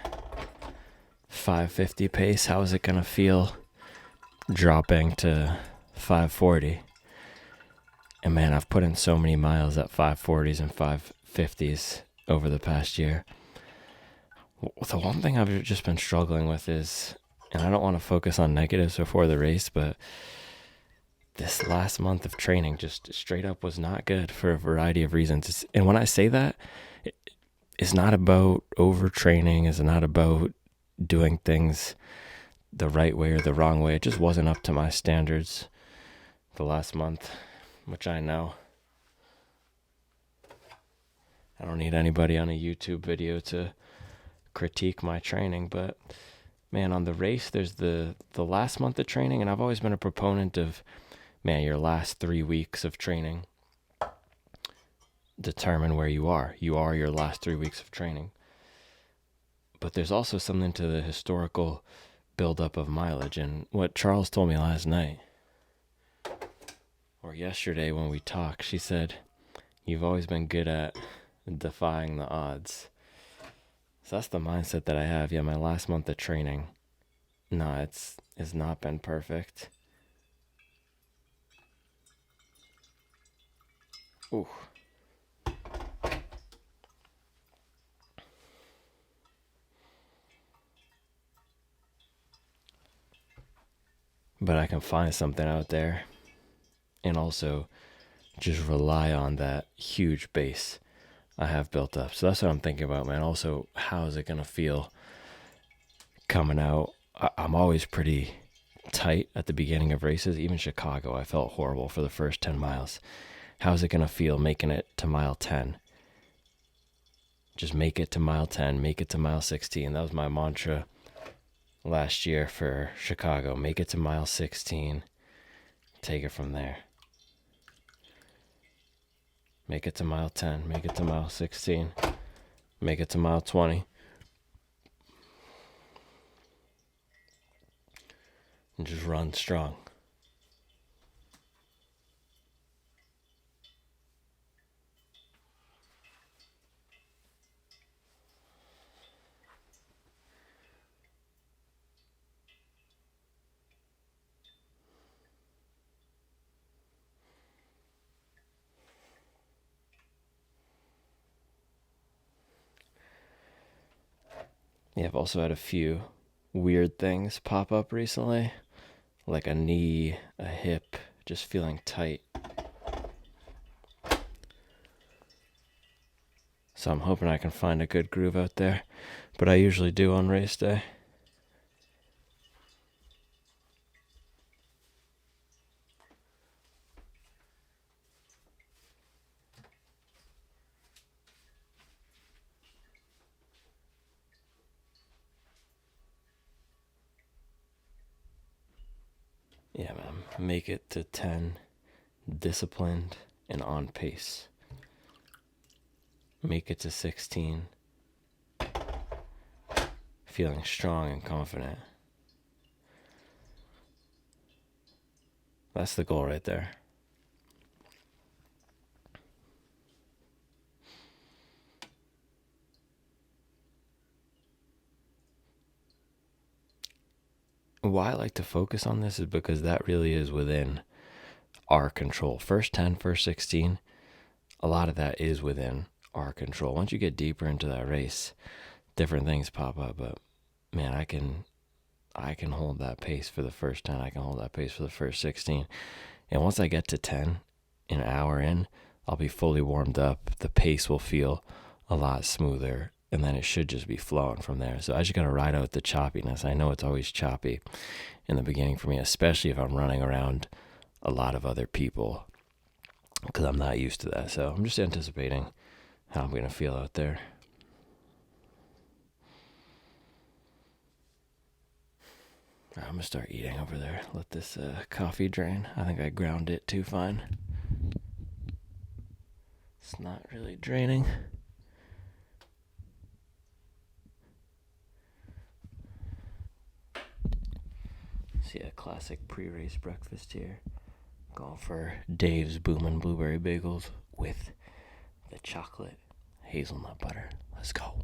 S1: 550 pace? How is it going to feel dropping to 540? And man, I've put in so many miles at 540s and 550s over the past year. The one thing I've just been struggling with is, and I don't want to focus on negatives before the race, but this last month of training just straight up was not good for a variety of reasons. And when I say that, it's not about overtraining. It's not about doing things the right way or the wrong way. It just wasn't up to my standards the last month, which I know. I don't need anybody on a YouTube video to critique my training, but man, on the race, there's the last month of training, and I've always been a proponent of, man, your last 3 weeks of training determine where you are. You are your last 3 weeks of training. But there's also something to the historical buildup of mileage. And what Charles told me last night, or yesterday when we talked, she said, you've always been good at defying the odds. So that's the mindset that I have. Yeah, my last month of training, no, it's not been perfect. Ooh. But I can find something out there and also just rely on that huge base I have built up. So that's what I'm thinking about, man. Also, how is it going to feel coming out? I'm always pretty tight at the beginning of races. Even Chicago, I felt horrible for the first 10 miles. How's it going to feel making it to mile 10? Just make it to mile 10, make it to mile 16. That was my mantra last year for Chicago. Make it to mile 16, take it from there. Make it to mile 10, make it to mile 16, make it to mile 20. And just run strong. Yeah, I've also had a few weird things pop up recently, like a knee, a hip, just feeling tight. So I'm hoping I can find a good groove out there, but I usually do on race day. Yeah, man. Make it to 10, disciplined and on pace. Make it to 16, feeling strong and confident. That's the goal right there. Why I like to focus on this is because that really is within our control. First 10, first 16, a lot of that is within our control. Once you get deeper into that race, different things pop up, but man, I can hold that pace for the first 10, I can hold that pace for the first 16. And once I get to 10, an hour in, I'll be fully warmed up. The pace will feel a lot smoother, and then it should just be flowing from there. So I just got to ride out the choppiness. I know it's always choppy in the beginning for me, especially if I'm running around a lot of other people, because I'm not used to that. So I'm just anticipating how I'm going to feel out there. All right, I'm going to start eating over there. Let this coffee drain. I think I ground it too fine. It's not really draining. See a classic pre-race breakfast here. Going for Dave's Boomin' Blueberry Bagels with the chocolate hazelnut butter. Let's go.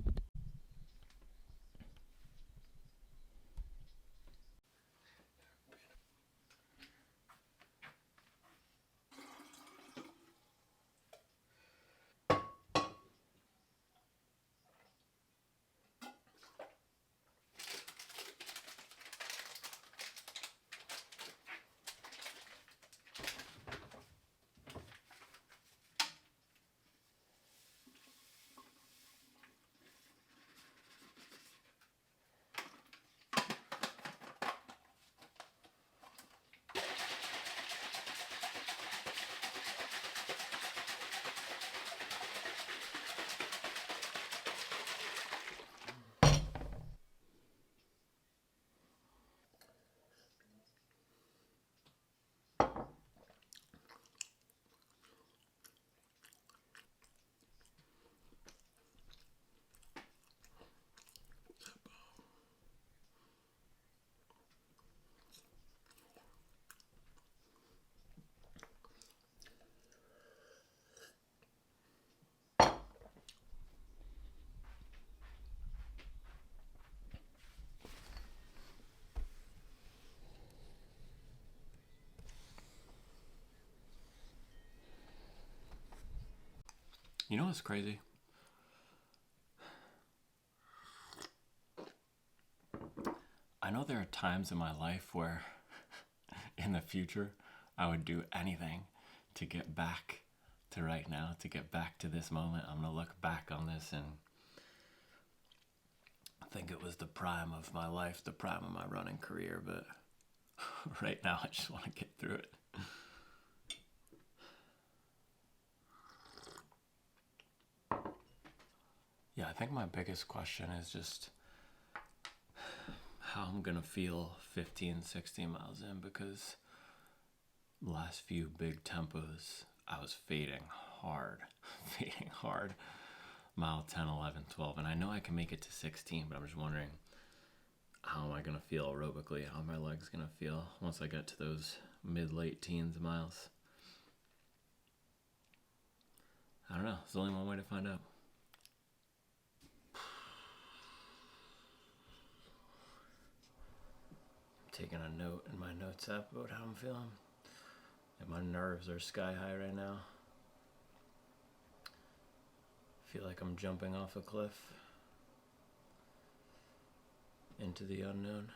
S1: You know what's crazy? I know there are times in my life where in the future I would do anything to get back to right now, to get back to this moment. I'm going to look back on this and I think it was the prime of my life, the prime of my running career, but right now I just want to get through it. Yeah, I think my biggest question is just how I'm gonna feel 15, 16 miles in, because the last few big tempos I was fading hard, mile 10, 11, 12, and I know I can make it to 16, but I'm just wondering, how am I gonna feel aerobically? How are my legs gonna feel once I get to those mid-late teens miles? I don't know. There's only one way to find out. Taking a note in my notes app about how I'm feeling. And my nerves are sky high right now. Feel like I'm jumping off a cliff into the unknown.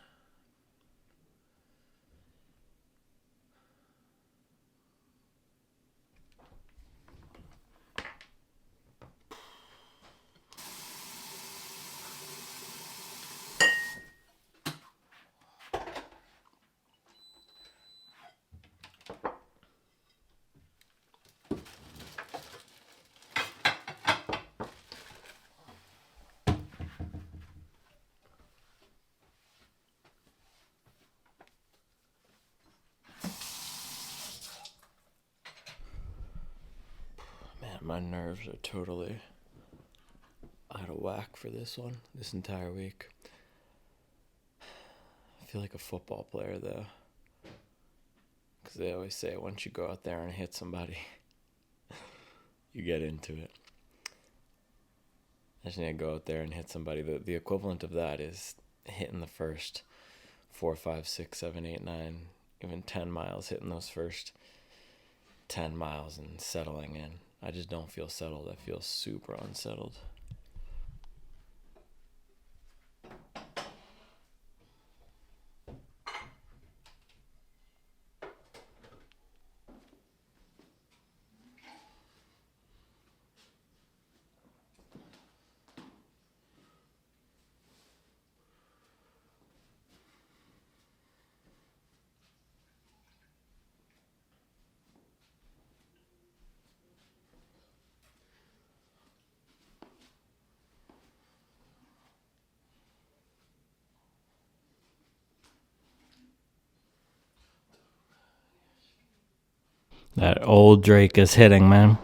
S1: My nerves are totally out of whack for this one, this entire week. I feel like a football player, though, because they always say once you go out there and hit somebody, you get into it. I just need to go out there and hit somebody. The equivalent of that is hitting the first 4, 5, 6, 7, 8, 9, even 10 miles, hitting those first 10 miles and settling in. I just don't feel settled. I feel super unsettled. That old Drake is hitting, man.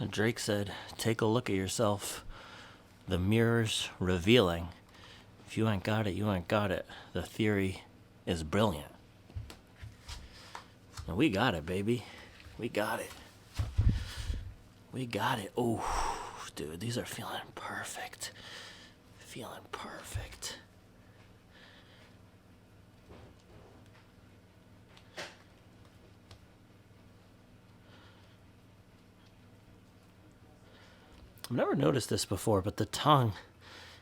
S1: Drake said, take a look at yourself. The mirror's revealing. If you ain't got it, you ain't got it. The theory is brilliant. And we got it, baby. We got it. We got it. Oh, dude, these are feeling perfect. Feeling perfect. I've never noticed this before, but the tongue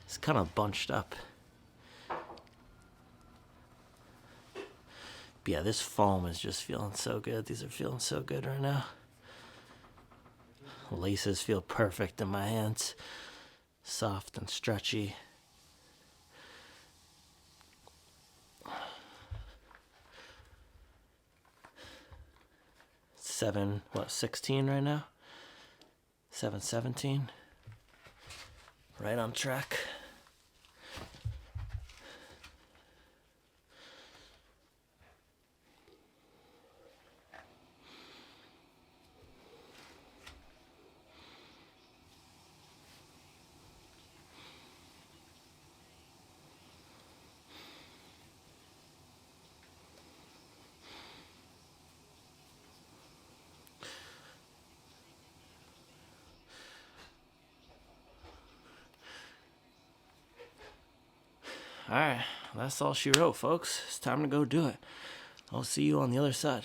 S1: is kind of bunched up. But yeah, this foam is just feeling so good. These are feeling so good right now. Laces feel perfect in my hands. Soft and stretchy. Seven, 16 right now? 7:17. Right on track. Alright, that's all she wrote, folks. It's time to go do it. I'll see you on the other side.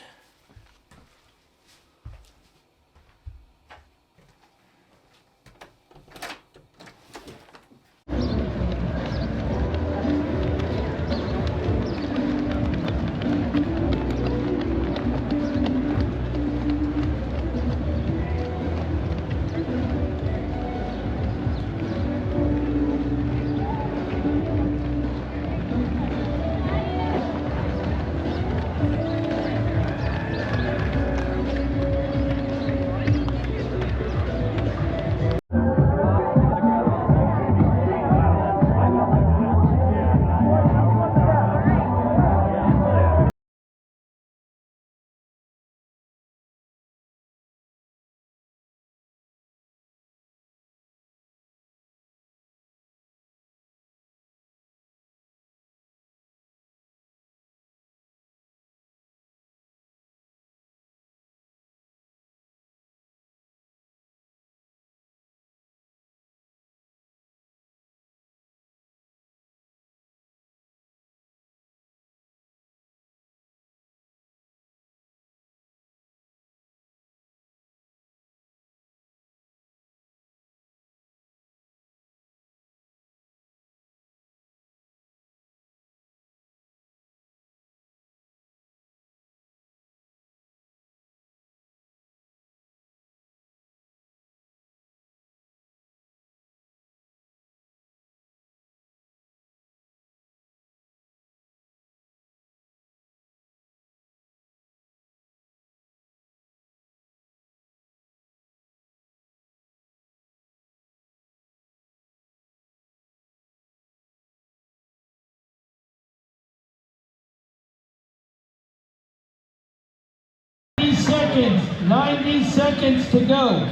S11: Seconds, 90 seconds to go.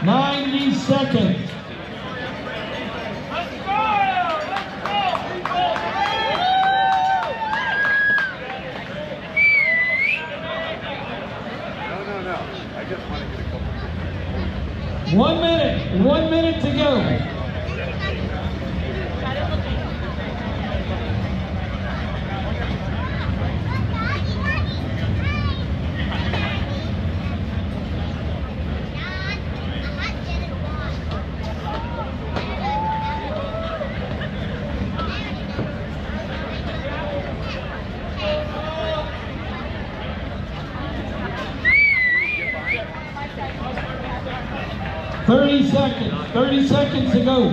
S11: 90 seconds.
S10: No. I just want to get a couple.
S11: 1 minute to go. 30 seconds to go.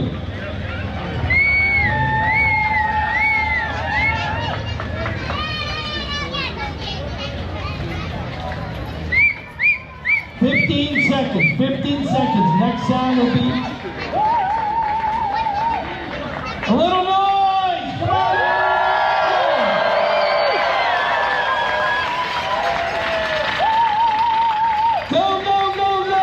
S11: Fifteen seconds. Next sound will be a little noise. Come on. Go, go, go, go.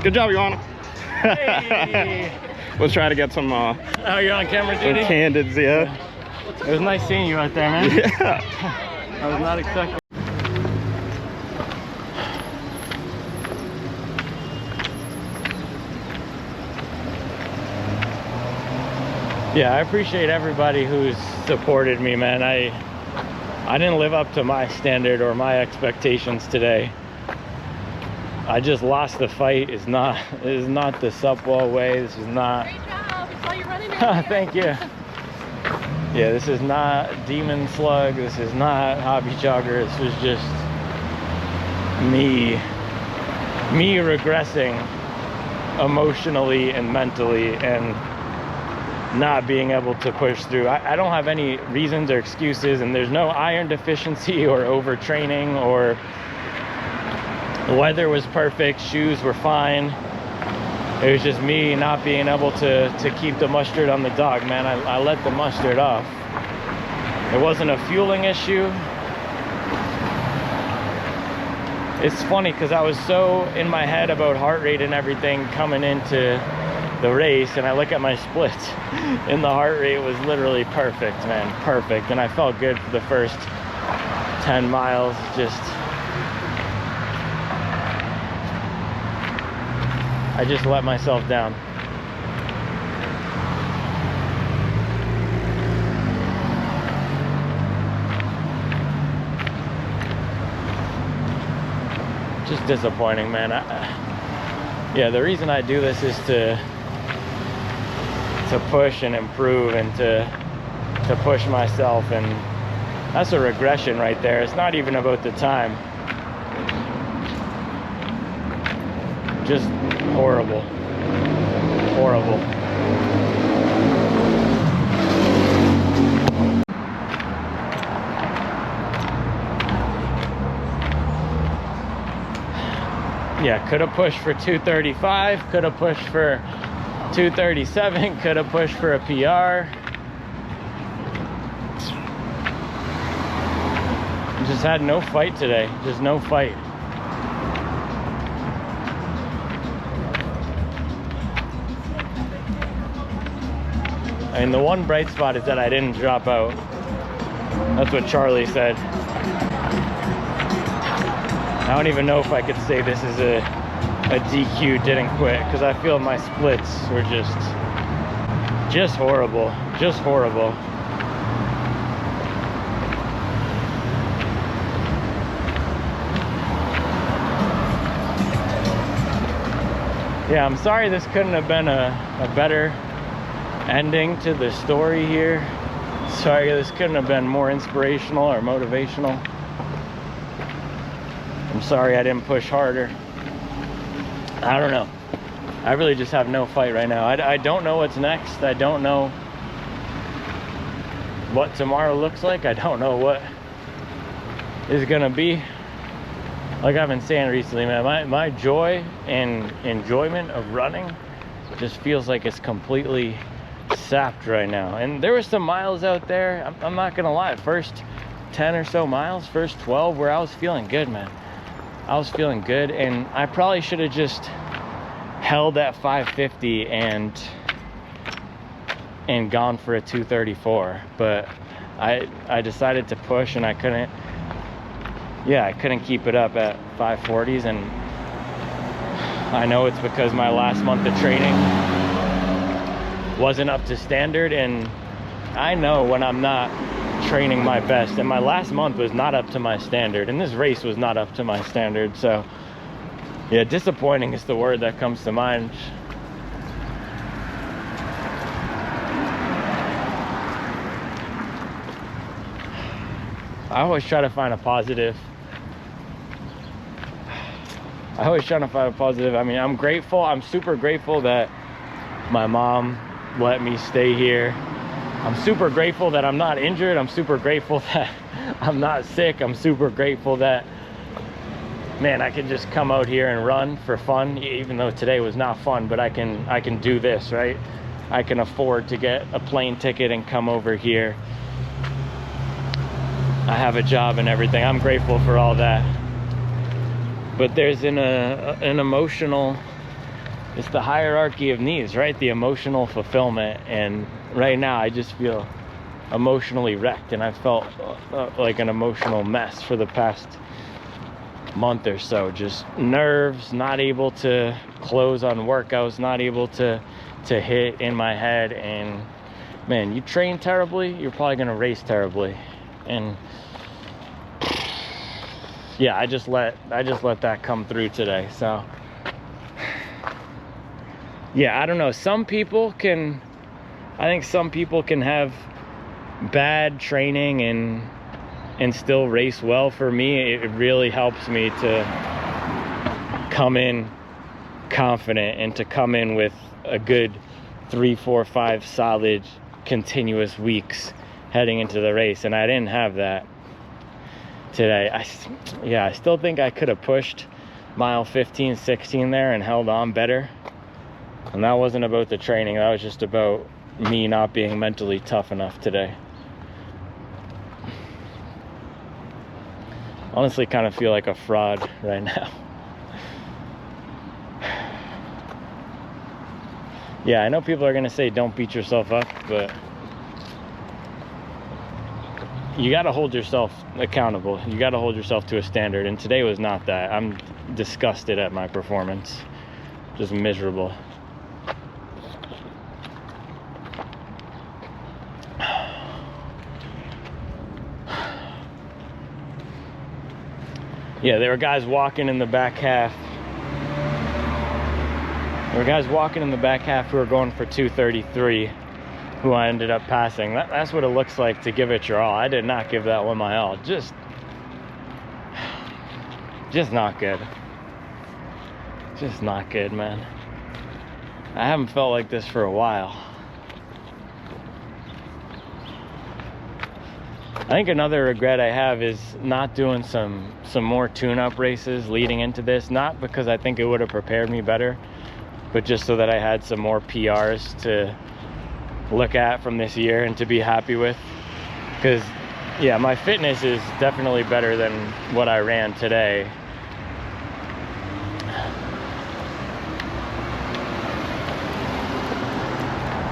S12: Good job, Joanna.
S1: Hey.
S12: Let's try to get some
S1: Oh, you're on camera, duty?
S12: candids, yeah.
S1: It was nice seeing you out there, man.
S12: Yeah.
S1: I was not expecting. Yeah, I appreciate everybody who's supported me, man. I didn't live up to my standard or my expectations today. I just lost the fight. It's not the Supwell way. This is not.
S4: Great job. I saw you running in
S1: Thank you. Yeah, this is not Demon Slug. This is not Hobby Jogger. This was just me regressing emotionally and mentally and not being able to push through. I don't have any reasons or excuses, and there's no iron deficiency or overtraining, or the weather was perfect, shoes were fine. It was just me not being able to keep the mustard on the dog, man. I let the mustard off. It wasn't a fueling issue. It's funny because I was so in my head about heart rate and everything coming into the race, and I look at my splits and the heart rate was literally perfect, man, perfect. And I felt good for the first 10 miles. I just let myself down. Just disappointing, man. Yeah, the reason I do this is to push and improve and to push myself, and that's a regression right there. It's not even about the time. Just horrible. Horrible. Yeah, could have pushed for 235, could have pushed for 237, could have pushed for a PR. Just had no fight today, just no fight. I mean, the one bright spot is that I didn't drop out. That's what Charlie said. I don't even know if I could say this is a DQ didn't quit, because I feel my splits were just horrible, just horrible. Yeah, I'm sorry this couldn't have been a better ending to the story here. Sorry this couldn't have been more inspirational or motivational. I'm sorry I didn't push harder. I don't know. I really just have no fight right now. I don't know what's next. I don't know what tomorrow looks like. I don't know what is gonna be. Like I've been saying recently, man, my joy and enjoyment of running just feels like it's completely sapped right now. And there were some miles out there, I'm not gonna lie, first 10 or so miles, first 12, where I was feeling good, man. I was feeling good, and I probably should have just held at 550 and gone for a 234, but I decided to push, and I couldn't keep it up at 540s. And I know it's because my last month of training wasn't up to standard, and I know when I'm not training my best, and my last month was not up to my standard, and this race was not up to my standard. So yeah, disappointing is the word that comes to mind. I always try to find a positive. I mean, I'm grateful. I'm super grateful that my mom let me stay here. I'm super grateful that I'm not injured. I'm super grateful that I'm not sick. I'm super grateful that, man, I can just come out here and run for fun, even though today was not fun, but I can do this, right? I can afford to get a plane ticket and come over here. I have a job and everything. I'm grateful for all that. But there's an emotional it's the hierarchy of needs, right? The emotional fulfillment. And right now I just feel emotionally wrecked, and I've felt like an emotional mess for the past month or so. Just nerves, not able to close on workouts, not able to hit in my head. And man, you train terribly, you're probably gonna race terribly. And yeah, I just let that come through today. So yeah, I don't know, I think some people can have bad training and still race well. For me, it really helps me to come in confident and to come in with a good 3, 4, 5 solid continuous weeks heading into the race, and I didn't have that today. I still think I could have pushed mile 15, 16 there and held on better, and that wasn't about the training, that was just about me not being mentally tough enough today. Honestly, kind of feel like a fraud right now. Yeah, I know people are gonna say don't beat yourself up, but you gotta hold yourself accountable. You gotta hold yourself to a standard, and today was not that. I'm disgusted at my performance. Just miserable. Yeah, there were guys walking in the back half. There were guys walking in the back half who were going for 2:33, who I ended up passing. That's what it looks like to give it your all. I did not give that one my all. Just not good. Just not good, man. I haven't felt like this for a while. I think another regret I have is not doing some more tune-up races leading into this. Not because I think it would have prepared me better, but just so that I had some more PRs to look at from this year and to be happy with. Because yeah, my fitness is definitely better than what I ran today.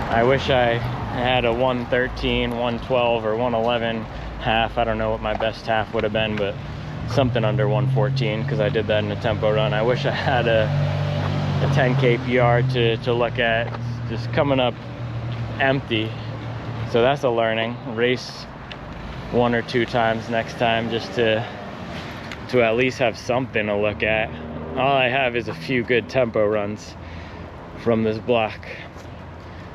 S1: I wish I had a 113, 112, or 111 half. I don't know what my best half would have been, but something under 114, because I did that in a tempo run. I wish I had a 10K PR to look at. Just coming up empty, so that's a learning. Race 1 or 2 times next time, just to at least have something to look at. All I have is a few good tempo runs from this block.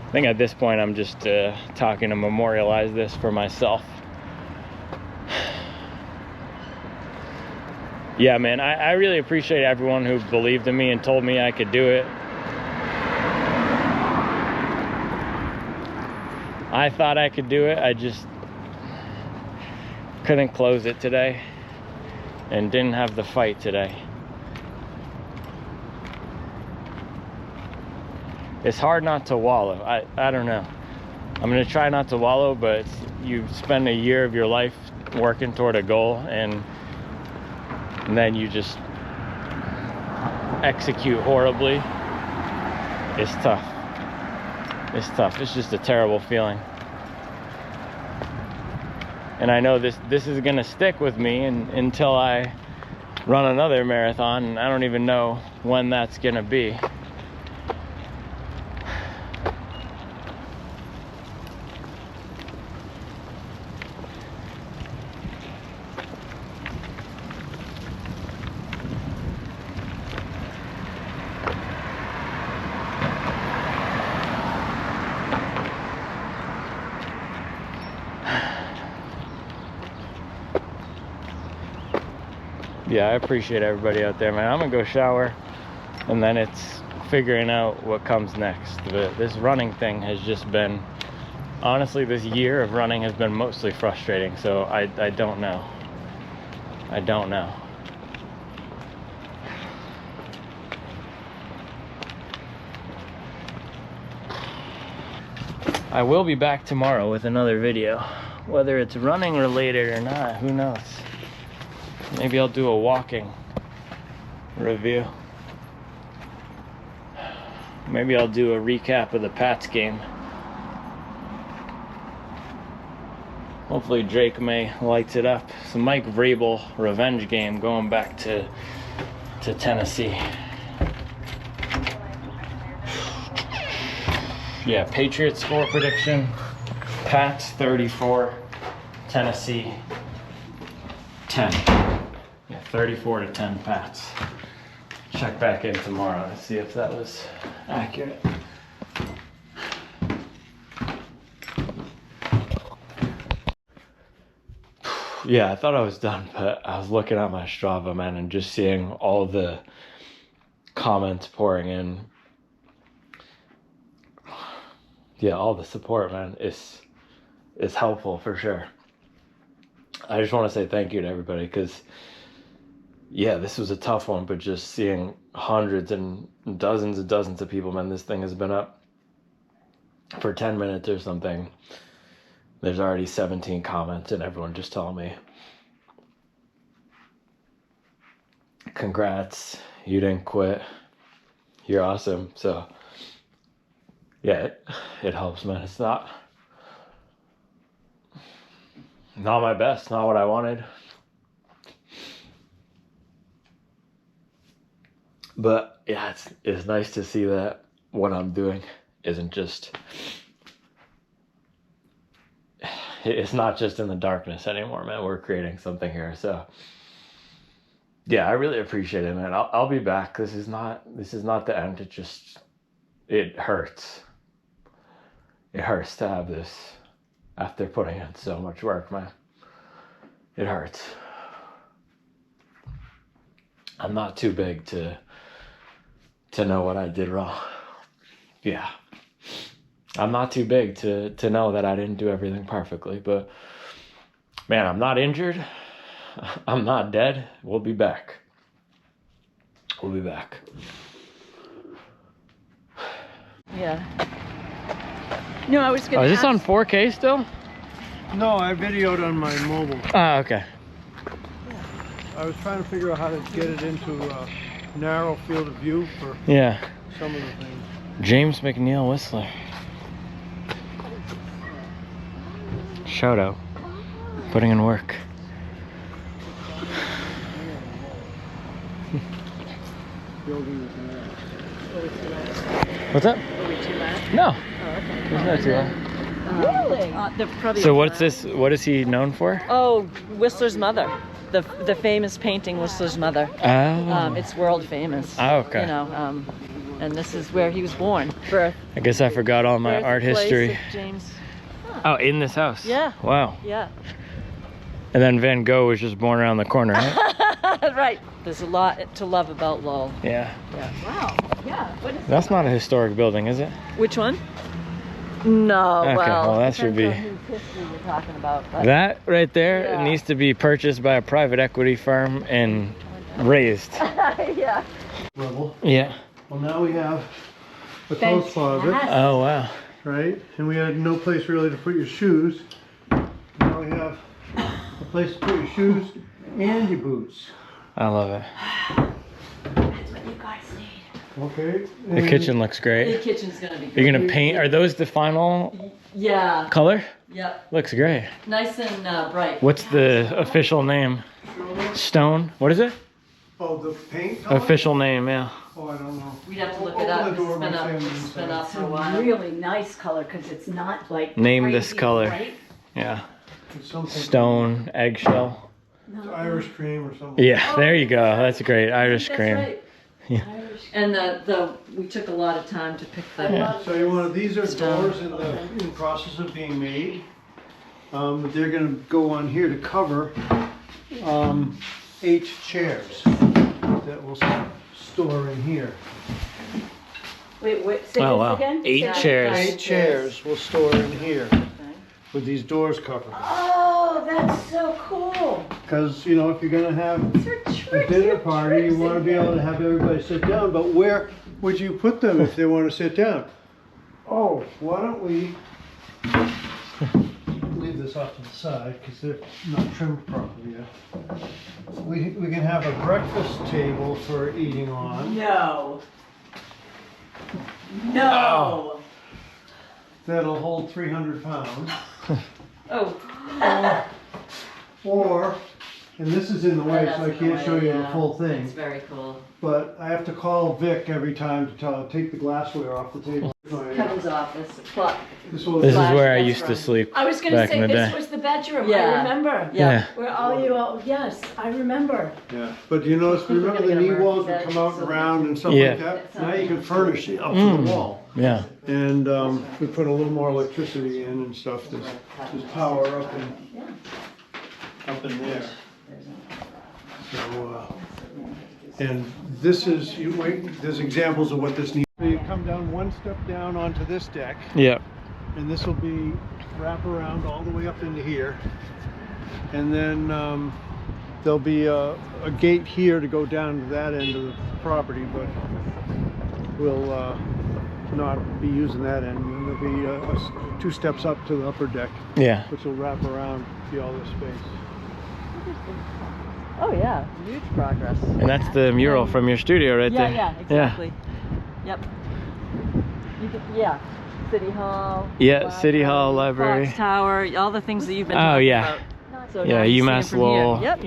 S1: I think at this point I'm just talking to memorialize this for myself. Yeah, man, I really appreciate everyone who believed in me and told me I could do it. I thought I could do it. I just couldn't close it today and didn't have the fight today. It's hard not to wallow. I don't know. I'm gonna try not to wallow, but you spend a year of your life working toward a goal, and then you just execute horribly. It's tough. It's tough. It's just a terrible feeling. And I know this is gonna stick with me until I run another marathon, and I don't even know when that's gonna be. Yeah, I appreciate everybody out there, man. I'm gonna go shower, and then it's figuring out what comes next. But this running thing has just been, honestly, this year of running has been mostly frustrating. So I don't know. I don't know. I will be back tomorrow with another video. Whether it's running related or not, who knows? Maybe I'll do a walking review. maybe I'll do a recap of the Pats game. Hopefully Drake May lights it up. Some Mike Vrabel revenge game going back to Tennessee. Yeah, Patriots score prediction. Pats 34, Tennessee 10. Yeah, 34-10 Pats. Check back in tomorrow and see if that was accurate. Yeah, I thought I was done, but I was looking at my Strava, man, and just seeing all the comments pouring in. Yeah, all the support, man, is helpful for sure. I just want to say thank you to everybody, because yeah, this was a tough one, but just seeing hundreds and dozens of people, man, this thing has been up for 10 minutes or something. There's already 17 comments and everyone just telling me, congrats, you didn't quit, you're awesome. So yeah, it helps, man. It's not my best, not what I wanted. But yeah, it's nice to see that what I'm doing isn't just, it's not just in the darkness anymore, man. We're creating something here. So yeah, I really appreciate it, man. I'll be back. This is not the end. It hurts. It hurts to have this after putting in so much work, man. It hurts. I'm not too big to know what I did wrong. Yeah. I'm not too big to know that I didn't do everything perfectly, but man, I'm not injured. I'm not dead. We'll be back. We'll be back.
S2: Yeah. No, I was gonna.
S1: Oh, is this on 4K still?
S5: No, I videoed on my mobile.
S1: Ah, okay.
S5: I was trying to figure out how to get it into a narrow field of view for some of the things.
S1: James McNeil Whistler. Shout out. Putting in work. What's up?
S2: Are we too loud?
S1: No.
S2: Oh, okay.
S1: There's no too loud.
S2: Really?
S1: So what's this? What is he known for?
S2: Oh, Whistler's mother. The famous painting Whistler's Mother.
S1: Oh.
S2: It's world famous.
S1: Oh, okay.
S2: You know, and this is where he was born. Birth.
S1: I guess I forgot all my art history.
S2: James.
S1: Oh, in this house?
S2: Yeah.
S1: Wow.
S2: Yeah.
S1: And then Van Gogh was just born around the corner, right?
S2: Right. There's a lot to love about Lowell.
S1: Yeah.
S2: Yeah. Wow. Yeah. What is
S1: That's not a historic building, is it?
S2: Which one? No.
S1: Okay, well that should be.
S2: Whose history you're talking about. But
S1: That right there needs to be purchased by a private equity firm and raised.
S2: Yeah.
S5: Level.
S1: Yeah.
S5: Well, now we have a clothes closet,
S1: Oh wow.
S5: right? And we had no place really to put your shoes. Now we have a place to put your shoes and your boots.
S1: I love it.
S2: That's what you guys need.
S5: Okay.
S1: The kitchen looks
S2: The
S1: great.
S2: kitchen's gonna be great.
S1: You're gonna paint. Are those the final
S2: Yeah.
S1: color?
S2: Yep.
S1: Looks great.
S2: Nice and bright.
S1: What's the official name? Stone. What is it?
S5: Oh, the paint color?
S1: Official name, yeah.
S5: Oh, I don't know.
S2: We'd have to look
S5: Open
S2: it up.
S5: the
S2: It's
S5: door
S2: been
S5: by
S2: up.
S5: saying
S2: It's been
S5: inside.
S2: up for a while.
S13: Really nice color because it's not like
S1: Name this
S13: crazy
S1: color.
S13: bright.
S1: Yeah.
S5: It's something.
S1: Stone, eggshell.
S5: It's Irish cream or something.
S1: Yeah, there you go. That's great. Irish
S2: That's
S1: cream.
S2: right.
S1: Yeah.
S2: And we took a lot of time to pick the.
S1: Yeah.
S5: So you want these are
S2: Stone.
S5: doors in process of being made, but they're going to go on here to cover 8 chairs that will store in here.
S13: Wait, say
S1: Oh
S13: this
S1: wow.
S13: again?
S1: 8 chairs.
S5: 8 chairs will store in here with these doors covered.
S13: Oh, that's so cool.
S5: Because you know if you're going to have
S13: These are
S5: a
S13: tricks.
S5: dinner party, you want to be able to have everybody sit down. But where would you put them if they want to sit down? Oh, why don't we leave this off to the side because they're not trimmed properly yet. We can have a breakfast table for eating on.
S13: No.
S2: No.
S5: That'll hold 300 pounds.
S2: Oh.
S5: Or, and this is in the way, so I can't show you the full thing.
S2: It's very cool.
S5: But I have to call Vic every time to tell her, take the glassware off the table.
S2: Kevin's office. What?
S5: This
S1: is where I used to sleep.
S13: I was going to
S1: back in
S13: say
S1: the
S13: this
S1: day.
S13: was the bedroom.
S2: Yeah.
S13: I remember.
S1: Yeah.
S13: Where all you all, yes, I remember.
S5: Yeah, but you notice, remember the knee walls would come out and around and stuff like that? Now you can furnish it up to the wall.
S1: Yeah.
S5: And we put a little more electricity in and stuff. There's power up in there. So, and this is, there's examples of what this needs. So you come down one step down onto this deck.
S1: Yeah.
S5: And this will be wrap around all the way up into here. And then there'll be a gate here to go down to that end of the property, but we'll not be using that end. And there'll be 2 steps up to the upper deck.
S1: Yeah.
S5: Which will wrap around, be all this space.
S2: Oh yeah, huge progress.
S1: And that's the mural from your studio right there.
S2: Yeah, exactly. Yep. Yeah. City Hall.
S1: Yeah, City Hall, library.
S2: Fox Tower, all the things that you've been talking about. So
S1: yeah, UMass Lowell.
S2: Yep.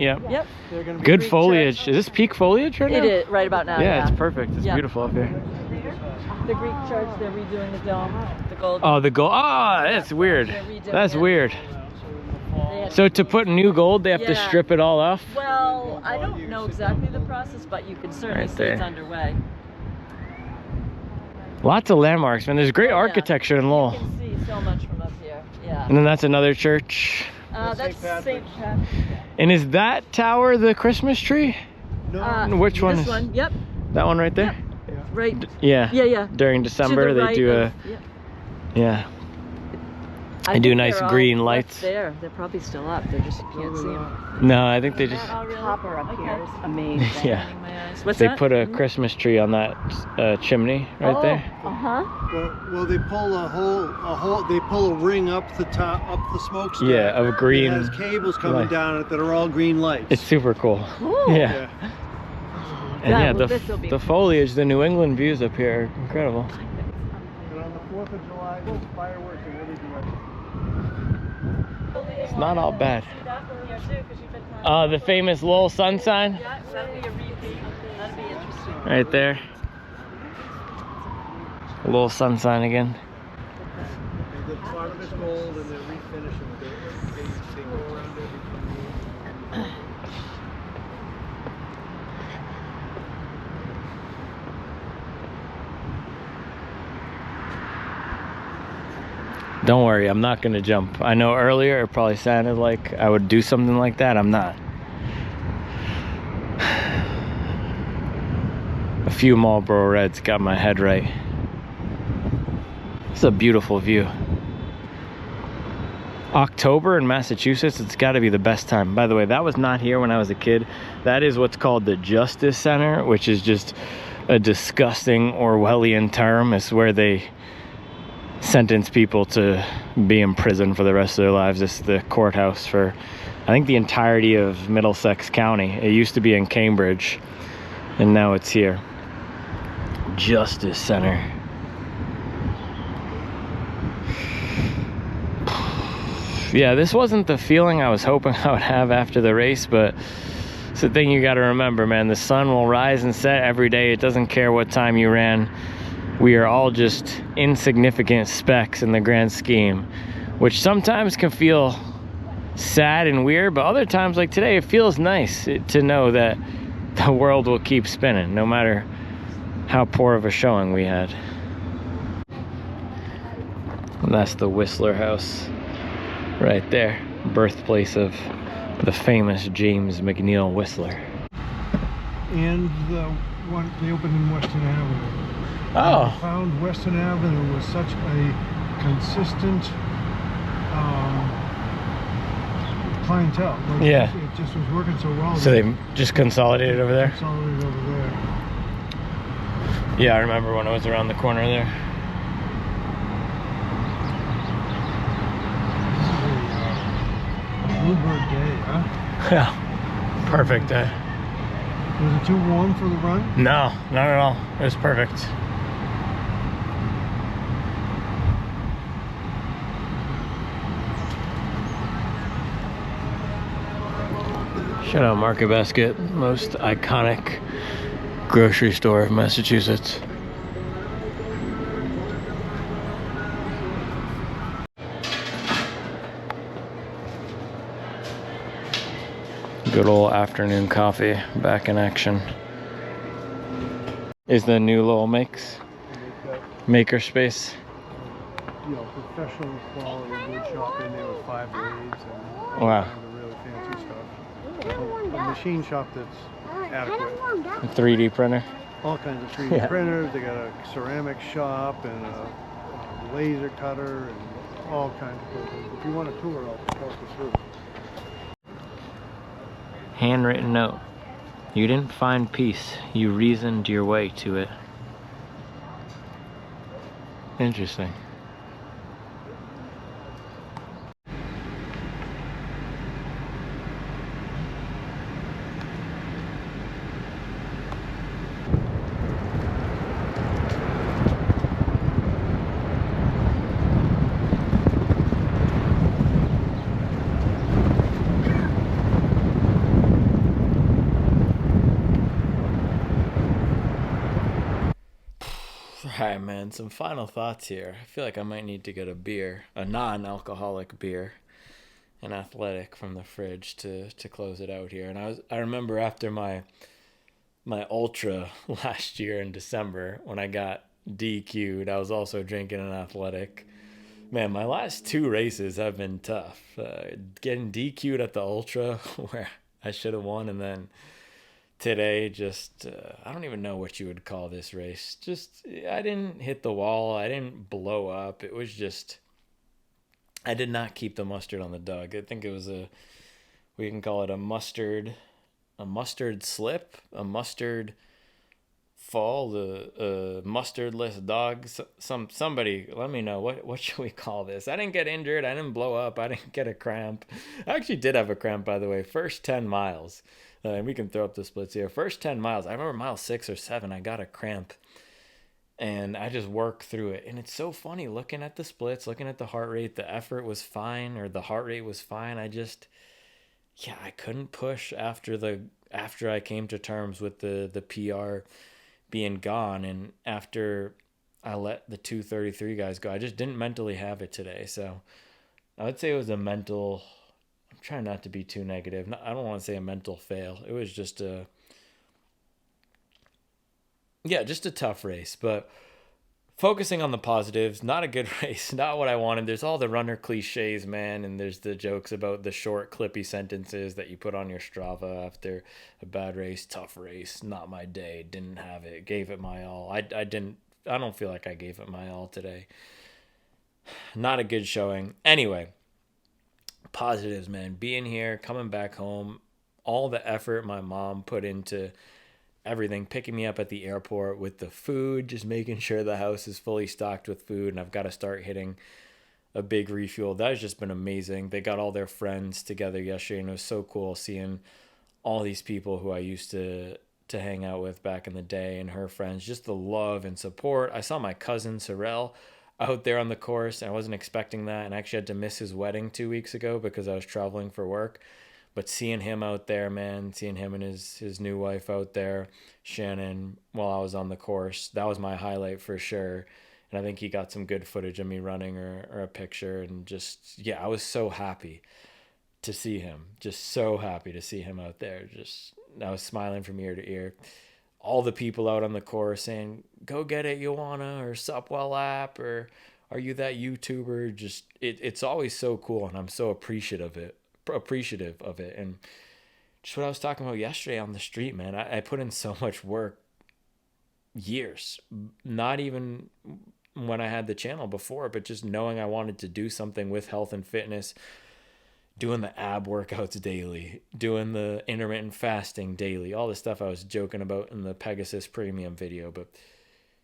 S1: Good foliage. Is this peak foliage right now?
S2: It is, right about now.
S1: Yeah, it's perfect. It's beautiful up here.
S2: The Greek church, they're redoing the dome, the gold.
S1: Oh, the gold. Oh, that's weird. That's weird. So to put new gold, they have to strip it all off?
S2: Well, I don't know exactly the process, but you can certainly see it's underway.
S1: Lots of landmarks, man. There's great architecture in Lowell.
S2: You can see so much from up here. Yeah.
S1: And then that's another church.
S2: That's St. Patrick.
S1: And is that tower the Christmas tree?
S5: No.
S1: Which one?
S2: This one. Yep.
S1: That one right there?
S2: Yep. Right.
S1: Yeah. During December, they do yeah. I do nice green lights.
S2: There, they're probably still up. They just can't see them.
S1: No, I think they just.
S13: Copper up here is amazing.
S1: Yeah.
S2: What's
S1: they
S2: that?
S1: put a Christmas tree on that chimney right there.
S5: Well, they pull a hole. They pull a ring up the top, up the smokestack.
S1: Yeah, of green.
S5: It has cables coming down it that are all green lights.
S1: It's super cool. Yeah. And the foliage, the New England views up here are incredible.
S5: And on the 4th of July, there's fireworks in every direction.
S1: It's not all bad. The famous Lowell sun sign.
S2: Yeah, that'd be a repeat. That'd be interesting.
S1: Right there. Lowell sun sign again.
S5: The part of it's gold and they're refinishing it. They go around every 2 years.
S1: Don't worry, I'm not gonna jump. I know earlier it probably sounded like I would do something like that. I'm not. A few Marlboro Reds got my head right. It's a beautiful view. October in Massachusetts, it's got to be the best time. By the way, that was not here when I was a kid. That is what's called the Justice Center, which is just a disgusting Orwellian term. It's where they sentence people to be in prison for the rest of their lives. It's the courthouse for, I think, the entirety of Middlesex County. It used to be in Cambridge, and now it's here. Justice Center. Yeah, this wasn't the feeling I was hoping I would have after the race, but it's the thing you got to remember, man. The sun will rise and set every day. It doesn't care what time you ran. We are all just insignificant specks in the grand scheme, which sometimes can feel sad and weird, but other times, like today, it feels nice to know that the world will keep spinning, no matter how poor of a showing we had. And that's the Whistler House right there, birthplace of the famous James McNeill Whistler.
S5: And the one they opened in Western Avenue.
S1: Oh.
S5: I found Western Avenue was such a consistent clientele. Like
S1: Yeah.
S5: It just was working so well.
S1: So they just consolidated over there?
S5: Consolidated over there.
S1: Yeah, I remember when I was around the corner there.
S5: Bluebird day, huh?
S1: Yeah, perfect day.
S5: Was it too warm for the run?
S1: No, not at all. It was perfect. Shout out Market Basket, most iconic grocery store of Massachusetts. Good old afternoon coffee back in action. Is the new Lowell Makerspace?
S5: You know, professional quality wood shop in there with 5 blades and all
S1: Wow.
S5: kinds of really fancy stuff. A machine shop that's adequate.
S1: A 3D printer?
S5: All kinds of 3D printers. They got a ceramic shop and a laser cutter and all kinds of cool things. If you want a tour, I'll talk you through.
S1: Handwritten note. You didn't find peace. You reasoned your way to it. Interesting. Alright, man, some final thoughts here. I feel like I might need to get a beer, a non-alcoholic beer, an athletic from the fridge to close it out here. And I remember after my ultra last year in December, when I got DQ'd, I was also drinking an athletic. Man, my last 2 races have been tough. Getting DQ'd at the ultra, where I should have won, and then today, just, I don't even know what you would call this race. Just, I didn't hit the wall. I didn't blow up. It was just, I did not keep the mustard on the dog. I think it was we can call it a mustard slip, a mustard fall, the mustardless dog. Somebody, let me know, what should we call this? I didn't get injured. I didn't blow up. I didn't get a cramp. I actually did have a cramp, by the way. First 10 miles. And we can throw up the splits here. First 10 miles, I remember mile 6 or 7, I got a cramp. And I just worked through it. And it's so funny looking at the splits, looking at the heart rate. The effort was fine, or the heart rate was fine. I couldn't push after I came to terms with the PR being gone. And after I let the 2:33 guys go, I just didn't mentally have it today. So I would say it was a mental... I'm trying not to be too negative. I don't want to say a mental fail. It was just a tough race. But focusing on the positives, not a good race, not what I wanted. There's all the runner cliches, man, and there's the jokes about the short, clippy sentences that you put on your Strava after a bad race, tough race, not my day, didn't have it, gave it my all. I don't feel like I gave it my all today. Not a good showing. Anyway, positives, man. Being here, coming back home, all the effort my mom put into everything, picking me up at the airport with the food, just making sure the house is fully stocked with food, and I've got to start hitting a big refuel. That has just been amazing. They got all their friends together yesterday, and it was so cool seeing all these people who I used to hang out with back in the day, and her friends, just the love and support. I saw my cousin Sorrel out there on the course, and I wasn't expecting that, and I actually had to miss his wedding 2 weeks ago because I was traveling for work. But seeing him out there, man, seeing him and his new wife out there, Shannon, while I was on the course, that was my highlight for sure. And I think he got some good footage of me running or a picture. And just, I was so happy to see him. Just so happy to see him out there. Just, I was smiling from ear to ear. All the people out on the course saying, go get it, Ioana, or sup well app, or are you that YouTuber? Just, it's always so cool, and I'm so appreciative of it. And just what I was talking about yesterday on the street, man, I put in so much work, years, not even when I had the channel before, but just knowing I wanted to do something with health and fitness, doing the ab workouts daily, doing the intermittent fasting daily, all the stuff I was joking about in the Pegasus Premium video, but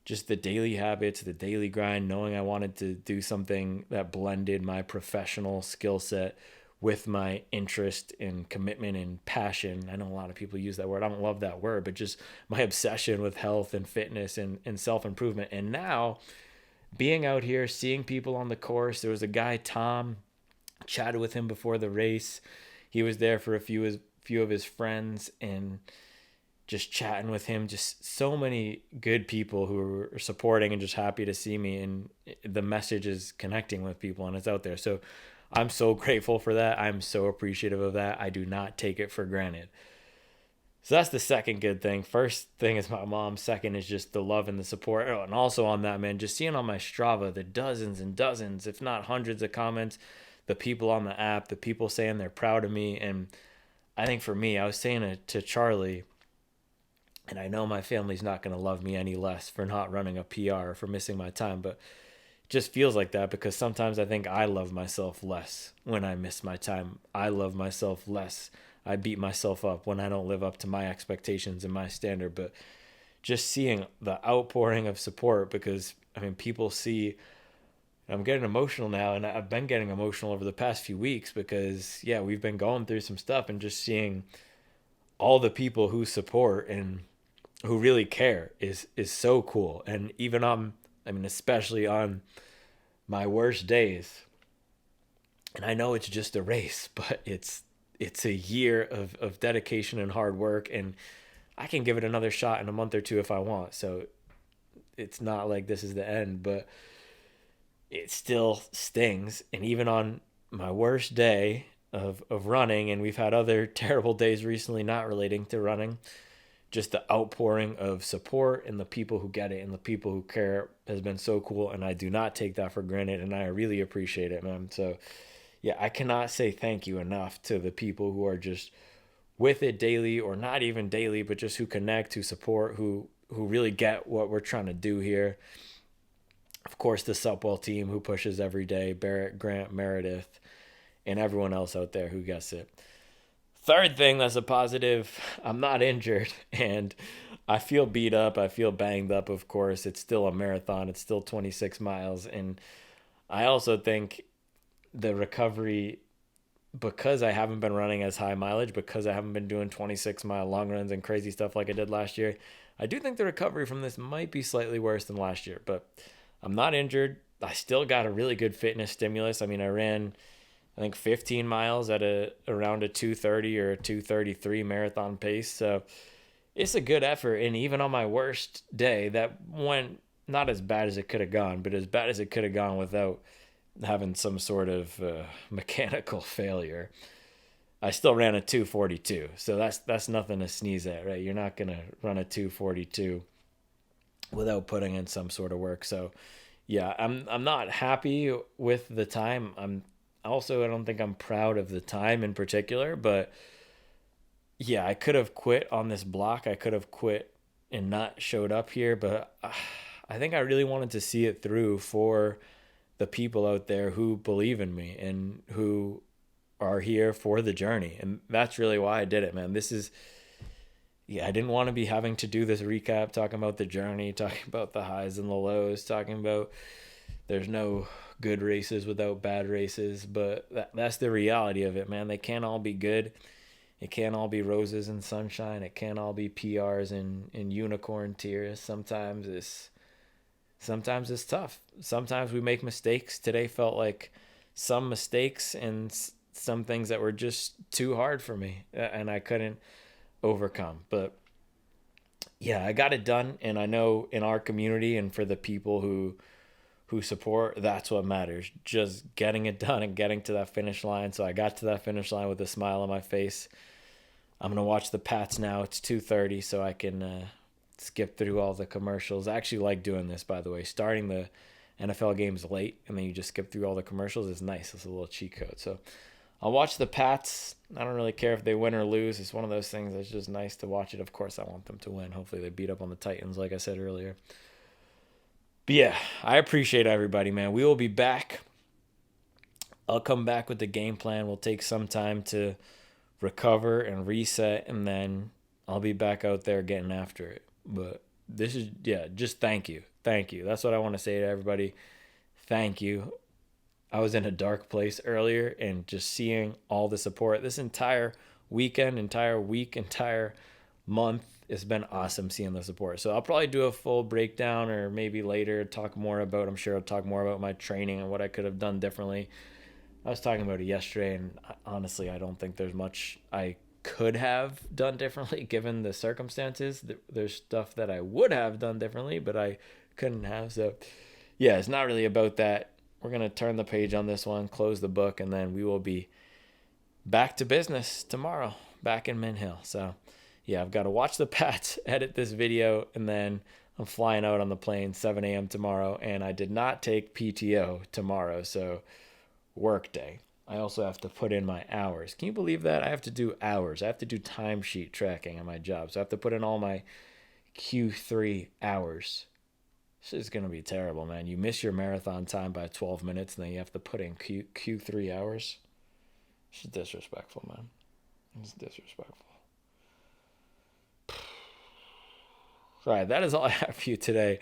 S1: just the daily habits, the daily grind, knowing I wanted to do something that blended my professional skill set with my interest and commitment and passion. I know a lot of people use that word. I don't love that word, but just my obsession with health and fitness and self-improvement. And now being out here, seeing people on the course, there was a guy, Tom, chatted with him before the race. He was there for a few few of his friends and just chatting with him. Just so many good people who are supporting and just happy to see me. And the message is connecting with people and it's out there. So I'm so grateful for that. I'm so appreciative of that. I do not take it for granted. So that's the second good thing. First thing is my mom. Second is just the love and the support. Oh, and also on that, man, just seeing on my Strava the dozens and dozens, if not hundreds of comments, the people on the app, the people saying they're proud of me. And I think for me, I was saying it to Charlie, and I know my family's not going to love me any less for not running a PR or for missing my time, but it just feels like that because sometimes I think I love myself less when I miss my time. I love myself less. I beat myself up when I don't live up to my expectations and my standard. But just seeing the outpouring of support, because I mean, people see, I'm getting emotional now, and I've been getting emotional over the past few weeks because yeah, we've been going through some stuff, and just seeing all the people who support and who really care is so cool. And even especially on my worst days, and I know it's just a race, but it's a year of dedication and hard work, and I can give it another shot in a month or two if I want. So it's not like this is the end, but it still stings. And even on my worst day of running, and we've had other terrible days recently not relating to running, just the outpouring of support and the people who get it and the people who care has been so cool. And I do not take that for granted, and I really appreciate it, man. So yeah, I cannot say thank you enough to the people who are just with it daily, or not even daily, but just who connect, who support, who really get what we're trying to do here. Of course, the Supwell team who pushes every day, Barrett, Grant, Meredith, and everyone else out there who gets it. Third thing that's a positive, I'm not injured, and I feel beat up. I feel banged up, of course. It's still a marathon. It's still 26 miles. And I also think the recovery, because I haven't been running as high mileage, because I haven't been doing 26-mile long runs and crazy stuff like I did last year, I do think the recovery from this might be slightly worse than last year. But I'm not injured. I still got a really good fitness stimulus. I mean, I ran, I think, 15 miles at around a 2:30 or a 2:33 marathon pace. So it's a good effort. And even on my worst day, that went not as bad as it could have gone, but as bad as it could have gone without having some sort of mechanical failure, I still ran a 2:42. So that's nothing to sneeze at, right? You're not going to run a 2:42 without putting in some sort of work. So yeah, I'm not happy with the time. I don't think I'm proud of the time in particular, but yeah, I could have quit on this block. I could have quit and not showed up here, but I think I really wanted to see it through for the people out there who believe in me and who are here for the journey. And that's really why I did it, man. I didn't want to be having to do this recap, talking about the journey, talking about the highs and the lows, talking about there's no good races without bad races, but that's the reality of it, man. They can't all be good. It can't all be roses and sunshine. It can't all be PRs and unicorn tears. Sometimes it's tough. Sometimes we make mistakes. Today felt like some mistakes and some things that were just too hard for me and I couldn't overcome. But yeah, I got it done. And I know in our community and for the people who support, that's what matters. Just getting it done and getting to that finish line. So I got to that finish line with a smile on my face. I'm going to watch the Pats now. It's 2:30, so I can skip through all the commercials. I actually like doing this, by the way. Starting the NFL games late, and then you just skip through all the commercials is nice. It's a little cheat code. So I'll watch the Pats. I don't really care if they win or lose. It's one of those things that's just nice to watch it. Of course, I want them to win. Hopefully they beat up on the Titans, like I said earlier. But yeah, I appreciate everybody, man. We will be back. I'll come back with the game plan. We'll take some time to recover and reset, and then I'll be back out there getting after it. But this is, just thank you. Thank you. That's what I want to say to everybody. Thank you. I was in a dark place earlier, and just seeing all the support this entire weekend, entire week, entire month, it's been awesome seeing the support. So I'll probably do a full breakdown, or maybe later I'm sure I'll talk more about my training and what I could have done differently. I was talking about it yesterday, and honestly, I don't think there's much I could have done differently given the circumstances. There's stuff that I would have done differently, but I couldn't have. So yeah, it's not really about that. We're going to turn the page on this one, close the book, and then we will be back to business tomorrow, back in Mint Hill. So yeah, I've got to watch the Pats, edit this video, and then I'm flying out on the plane 7 a.m. tomorrow, and I did not take PTO tomorrow, so work day. I also have to put in my hours. Can you believe that? I have to do hours. I have to do timesheet tracking on my job, so I have to put in all my Q3 hours. This is going to be terrible, man. You miss your marathon time by 12 minutes, and then you have to put in Q3 hours. This is disrespectful, man. It's disrespectful. All right, that is all I have for you today.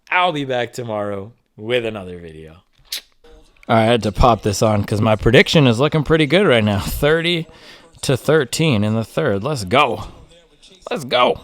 S1: I'll be back tomorrow with another video. All right, I had to pop this on because my prediction is looking pretty good right now. 30-13 in the third. Let's go. Let's go.